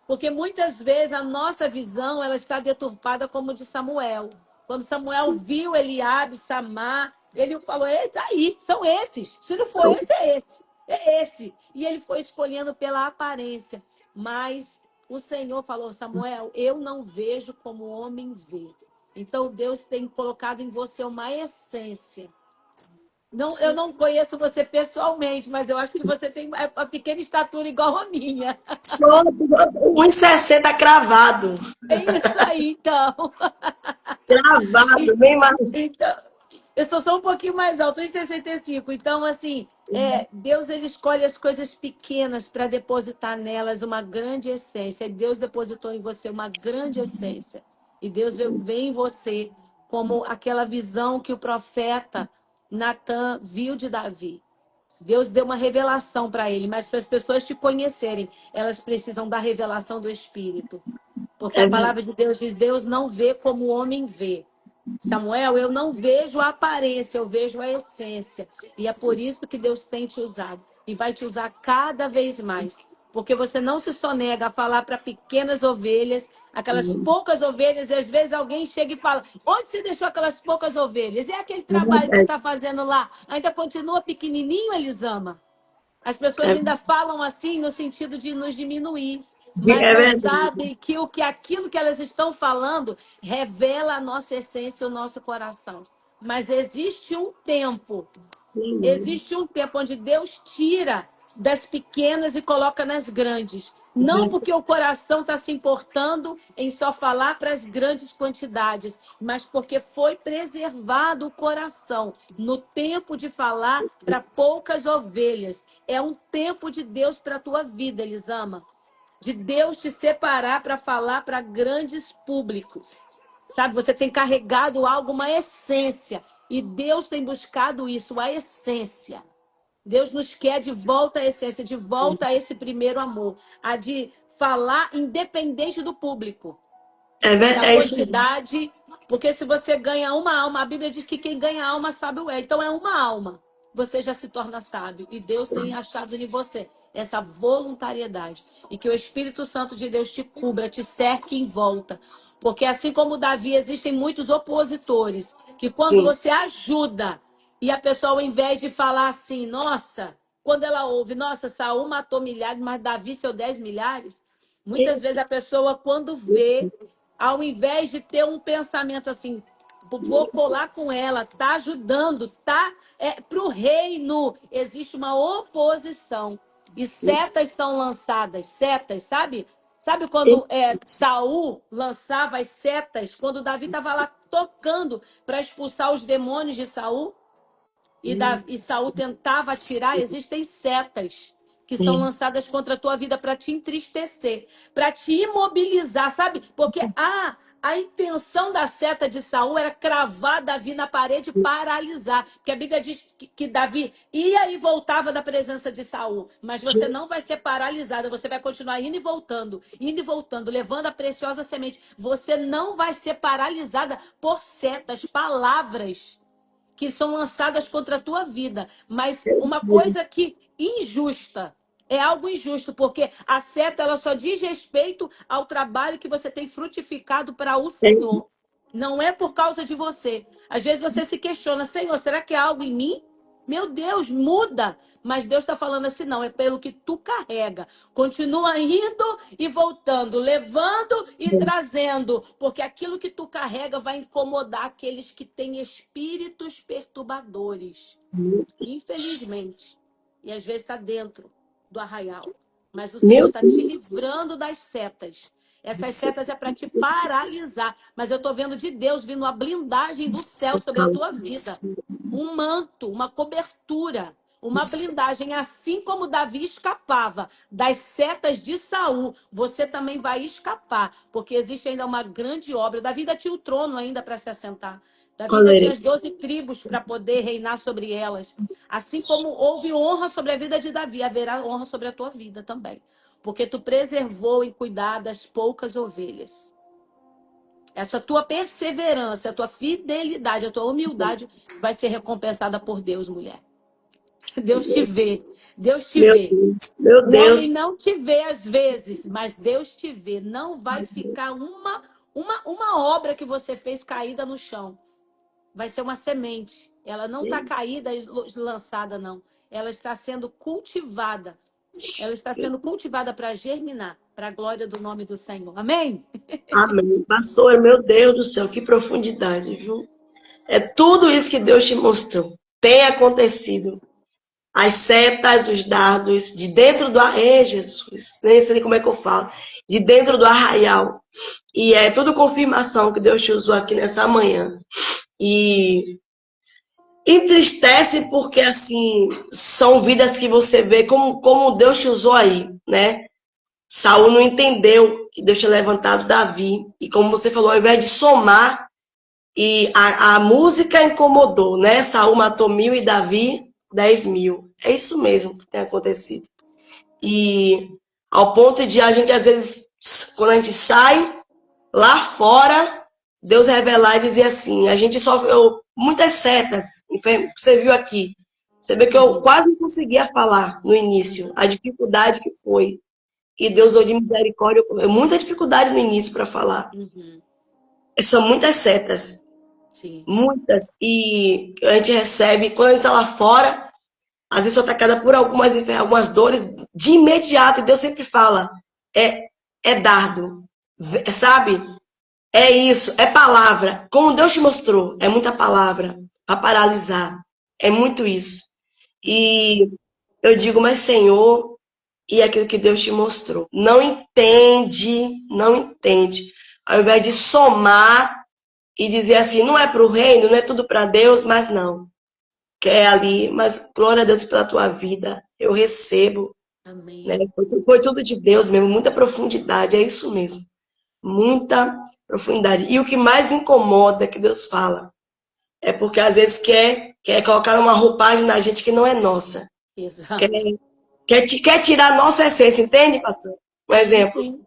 Porque muitas vezes a nossa visão ela está deturpada como de Samuel. Quando Samuel viu Eliabe, Samar, ele falou: eita, aí, são esses. Se não for esse, é esse. É esse. E ele foi escolhendo pela aparência. Mas o Senhor falou: Samuel, eu não vejo como o homem vê. Então Deus tem colocado em você uma essência. Não, eu não conheço você pessoalmente, mas eu acho que você tem uma pequena estatura igual a minha. Só 1,60 cravado. É isso aí, então. Cravado, bem mais. Então, eu sou só um pouquinho mais alto, 1,65. Então, assim, Deus ele escolhe as coisas pequenas para depositar nelas uma grande essência. E Deus depositou em você uma grande essência. E Deus vê em você como aquela visão que o profeta Natan viu de Davi. Deus deu uma revelação para ele, mas para as pessoas te conhecerem, elas precisam da revelação do Espírito. Porque a É verdade. palavra de Deus diz: Deus não vê como o homem vê. Samuel, eu não vejo a aparência, eu vejo a essência. E é por isso que Deus tem te usado. E vai te usar cada vez mais. Porque você não se sonega a falar para pequenas ovelhas, aquelas poucas ovelhas, e às vezes alguém chega e fala: onde você deixou aquelas poucas ovelhas? E aquele É trabalho que você verdade. está fazendo lá? Ainda continua pequenininho, Elisama? As pessoas É, ainda falam assim no sentido de nos diminuir, mas é não verdade. sabem que aquilo que elas estão falando revela a nossa essência, o nosso coração. Mas existe um tempo onde Deus tira das pequenas e coloca nas grandes. Não porque o coração está se importando em só falar para as grandes quantidades, mas porque foi preservado o coração no tempo de falar para poucas ovelhas. É um tempo de Deus para a tua vida, Elisama. De Deus te separar para falar para grandes públicos. Sabe, você tem carregado algo, uma essência. E Deus tem buscado isso, a essência. Deus nos quer de volta à essência, de volta a esse primeiro amor. A de falar independente do público, da É isso aí. quantidade. Porque se você ganha uma alma, a Bíblia diz que quem ganha alma sabe o é. Então é uma alma. Você já se torna sábio. E Deus tem achado em você essa voluntariedade. E que o Espírito Santo de Deus te cubra, te cerque em volta. Porque assim como Davi, existem muitos opositores. Que quando Sim. você ajuda e a pessoa, ao invés de falar assim, nossa, quando ela ouve, nossa, Saul matou milhares, mas Davi seu 10 milhares. Muitas vezes a pessoa, quando vê, ao invés de ter um pensamento assim, vou colar com ela, tá ajudando, tá? Para o reino existe uma oposição e setas são lançadas, setas, sabe? Sabe quando Saul lançava as setas, quando Davi estava lá tocando para expulsar os demônios de Saul? E Saul tentava tirar, existem setas que são Sim. lançadas contra a tua vida para te entristecer, para te imobilizar, sabe? Porque A intenção da seta de Saul era cravar Davi na parede e paralisar. Porque a Bíblia diz que Davi ia e voltava da presença de Saul. Mas você não vai ser paralisada, você vai continuar indo e voltando, levando a preciosa semente. Você não vai ser paralisada por setas, palavras que são lançadas contra a tua vida. Mas uma coisa que injusta, é algo injusto, porque a seta ela só diz respeito ao trabalho que você tem frutificado para o Senhor. Não é por causa de você. Às vezes você se questiona, Senhor, será que há algo em mim? Meu Deus, muda. Mas Deus está falando assim, não, é pelo que tu carrega. Continua indo e voltando, levando e trazendo, porque aquilo que tu carrega vai incomodar aqueles que têm espíritos perturbadores. Infelizmente. E às vezes está dentro do arraial. Mas o Senhor Meu está te Deus. livrando das setas. Essas setas é para te paralisar. Mas eu estou vendo de Deus vindo uma blindagem do céu sobre a tua vida. Um manto, uma cobertura, uma blindagem. Assim como Davi escapava das setas de Saul, você também vai escapar. Porque existe ainda uma grande obra. Davi ainda tinha o trono ainda para se assentar. Davi ainda tinha Coleira. as 12 tribos para poder reinar sobre elas. Assim como houve honra sobre a vida de Davi, haverá honra sobre a tua vida também. Porque tu preservou em cuidar das poucas ovelhas. Essa tua perseverança, a tua fidelidade, a tua humildade vai ser recompensada por Deus, mulher. Deus te vê. Deus te Meu vê. Deus. Meu O homem Deus. não te vê às vezes, mas Deus te vê. Não vai ficar uma obra que você fez caída no chão. Vai ser uma semente. Ela não está caída e lançada, não. Ela está sendo cultivada. Ela está sendo cultivada para germinar, para a glória do nome do Senhor. Amém? Amém. Pastor, meu Deus do céu, que profundidade, viu? É tudo isso que Deus te mostrou. Tem acontecido. As setas, os dardos, de dentro do arraial, Jesus, nem sei como é que eu falo, de dentro do arraial. E é tudo confirmação que Deus te usou aqui nessa manhã. E entristece porque, assim, são vidas que você vê como Deus te usou aí, né? Saul não entendeu que Deus tinha levantado Davi. E como você falou, ao invés de somar, e a música incomodou, né? Saul matou 1.000 e Davi 10.000. É isso mesmo que tem acontecido. E ao ponto de a gente, às vezes, quando a gente sai lá fora, Deus revelar e dizer assim, a gente sofreu muitas setas, você viu aqui. Você vê que eu Uhum, quase não conseguia falar no início, a dificuldade que foi. E Deus deu de misericórdia, muita dificuldade no início para falar. uhum. São muitas setas, Sim. muitas. E a gente recebe, quando a gente está lá fora, às vezes sou atacada por algumas dores de imediato. E Deus sempre fala, é dardo, sabe? É isso, é palavra. Como Deus te mostrou, é muita palavra para paralisar. É muito isso. E eu digo, mas Senhor, e aquilo que Deus te mostrou. Não entende, não entende. Ao invés de somar e dizer assim, não é para o reino, não é tudo para Deus, mas não. Quer ali, mas glória a Deus pela tua vida. Eu recebo, né? Amém. Foi tudo de Deus mesmo, muita profundidade, é isso mesmo. Muita profundidade. E o que mais incomoda que Deus fala é porque às vezes quer colocar uma roupagem na gente que não é nossa. Quer, Exato. quer tirar a nossa essência, entende, pastor? Um Sim, exemplo. sim.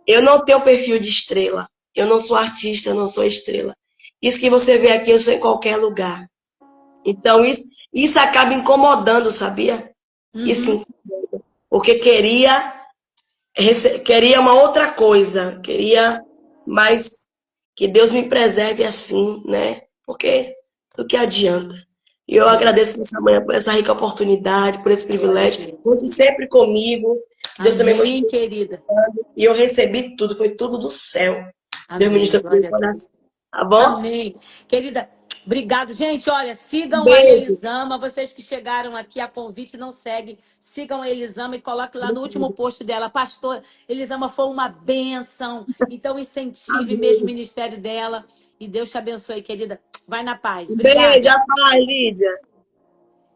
Eu não tenho perfil de estrela. Eu não sou artista, eu não sou estrela. Isso que você vê aqui, eu sou em qualquer lugar. Então, isso acaba incomodando, sabia? Uhum. Isso, porque queria uma outra coisa. Queria mais que Deus me preserve assim, né? Porque do que adianta. E eu É. agradeço nessa manhã por essa rica oportunidade, por esse Glória a privilégio. Deus. Conte sempre comigo. Que Deus também Amém, continue. querida. E eu recebi tudo, foi tudo do céu. Deus Amém. ministra pro meu Glória a Deus. coração. Tá bom? Amém. Querida, obrigado. Gente, olha, Um sigam a beijo. Elisama. Vocês que chegaram aqui a convite, não seguem. Sigam a Elisama e coloque lá no último post dela. Pastor, Elisama foi uma bênção. Então, incentive mesmo o Amém. ministério dela. E Deus te abençoe, querida. Vai na paz. Um beijo, Obrigada. a paz, Lídia.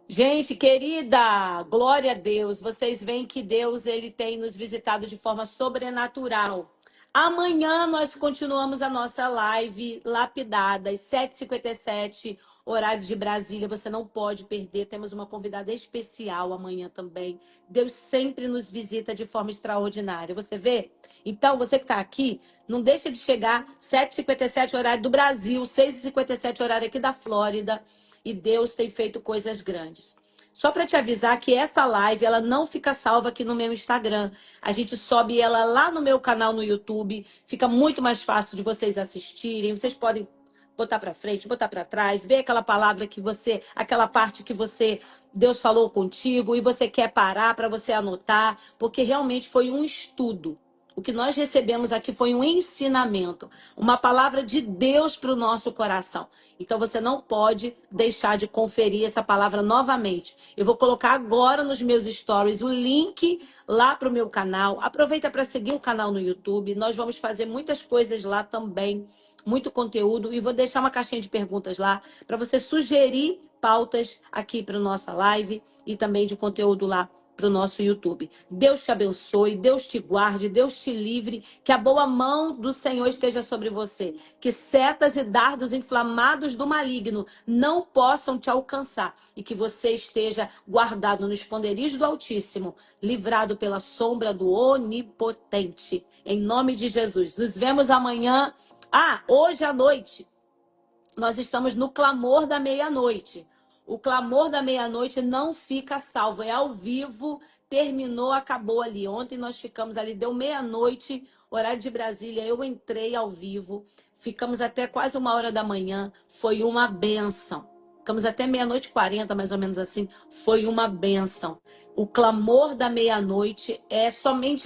Gente, querida, glória a Deus. Vocês veem que Deus ele tem nos visitado de forma sobrenatural. Amanhã nós continuamos a nossa live lapidada, às 7h57, horário de Brasília. Você não pode perder. Temos uma convidada especial amanhã também. Deus sempre nos visita de forma extraordinária. Você vê? Então, você que está aqui, não deixa de chegar 7h57, horário do Brasil, 6h57, horário aqui da Flórida. E Deus tem feito coisas grandes. Só para te avisar que essa live ela não fica salva aqui no meu Instagram. A gente sobe ela lá no meu canal no YouTube. Fica muito mais fácil de vocês assistirem. Vocês podem botar para frente, botar para trás, ver aquela palavra que você, aquela parte que você Deus falou contigo e você quer parar para você anotar, porque realmente foi um estudo. O que nós recebemos aqui foi um ensinamento, uma palavra de Deus para o nosso coração. Então você não pode deixar de conferir essa palavra novamente. Eu vou colocar agora nos meus stories o link lá para o meu canal. Aproveita para seguir o canal no YouTube. Nós vamos fazer muitas coisas lá também, muito conteúdo. E vou deixar uma caixinha de perguntas lá para você sugerir pautas aqui para nossa live e também de conteúdo lá para o nosso YouTube. Deus te abençoe, Deus te guarde, Deus te livre, que a boa mão do Senhor esteja sobre você, que setas e dardos inflamados do maligno não possam te alcançar e que você esteja guardado no esconderijo do Altíssimo, livrado pela sombra do Onipotente. Em nome de Jesus. Nos vemos amanhã. Hoje à noite, nós estamos no clamor da meia-noite. O clamor da meia-noite não fica salvo, é ao vivo, terminou, acabou ali. Ontem nós ficamos ali, deu meia-noite, horário de Brasília, eu entrei ao vivo, ficamos até quase 1h da manhã, foi uma bênção. Ficamos até 00h40, mais ou menos assim, foi uma bênção. O clamor da meia-noite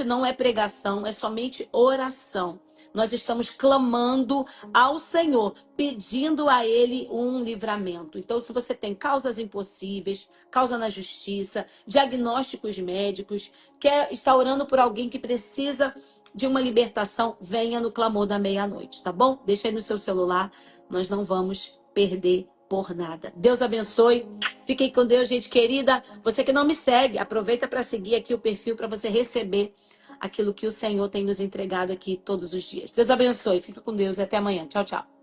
não é pregação, é somente oração. Nós estamos clamando ao Senhor, pedindo a Ele um livramento. Então, se você tem causas impossíveis, causa na justiça, diagnósticos médicos, quer estar orando por alguém que precisa de uma libertação, venha no clamor da meia-noite, tá bom? Deixa aí no seu celular, nós não vamos perder por nada. Deus abençoe. Fiquem com Deus, gente querida. Você que não me segue, aproveita para seguir aqui o perfil para você receber aquilo que o Senhor tem nos entregado aqui todos os dias. Deus abençoe. Fica com Deus e até amanhã. Tchau, tchau.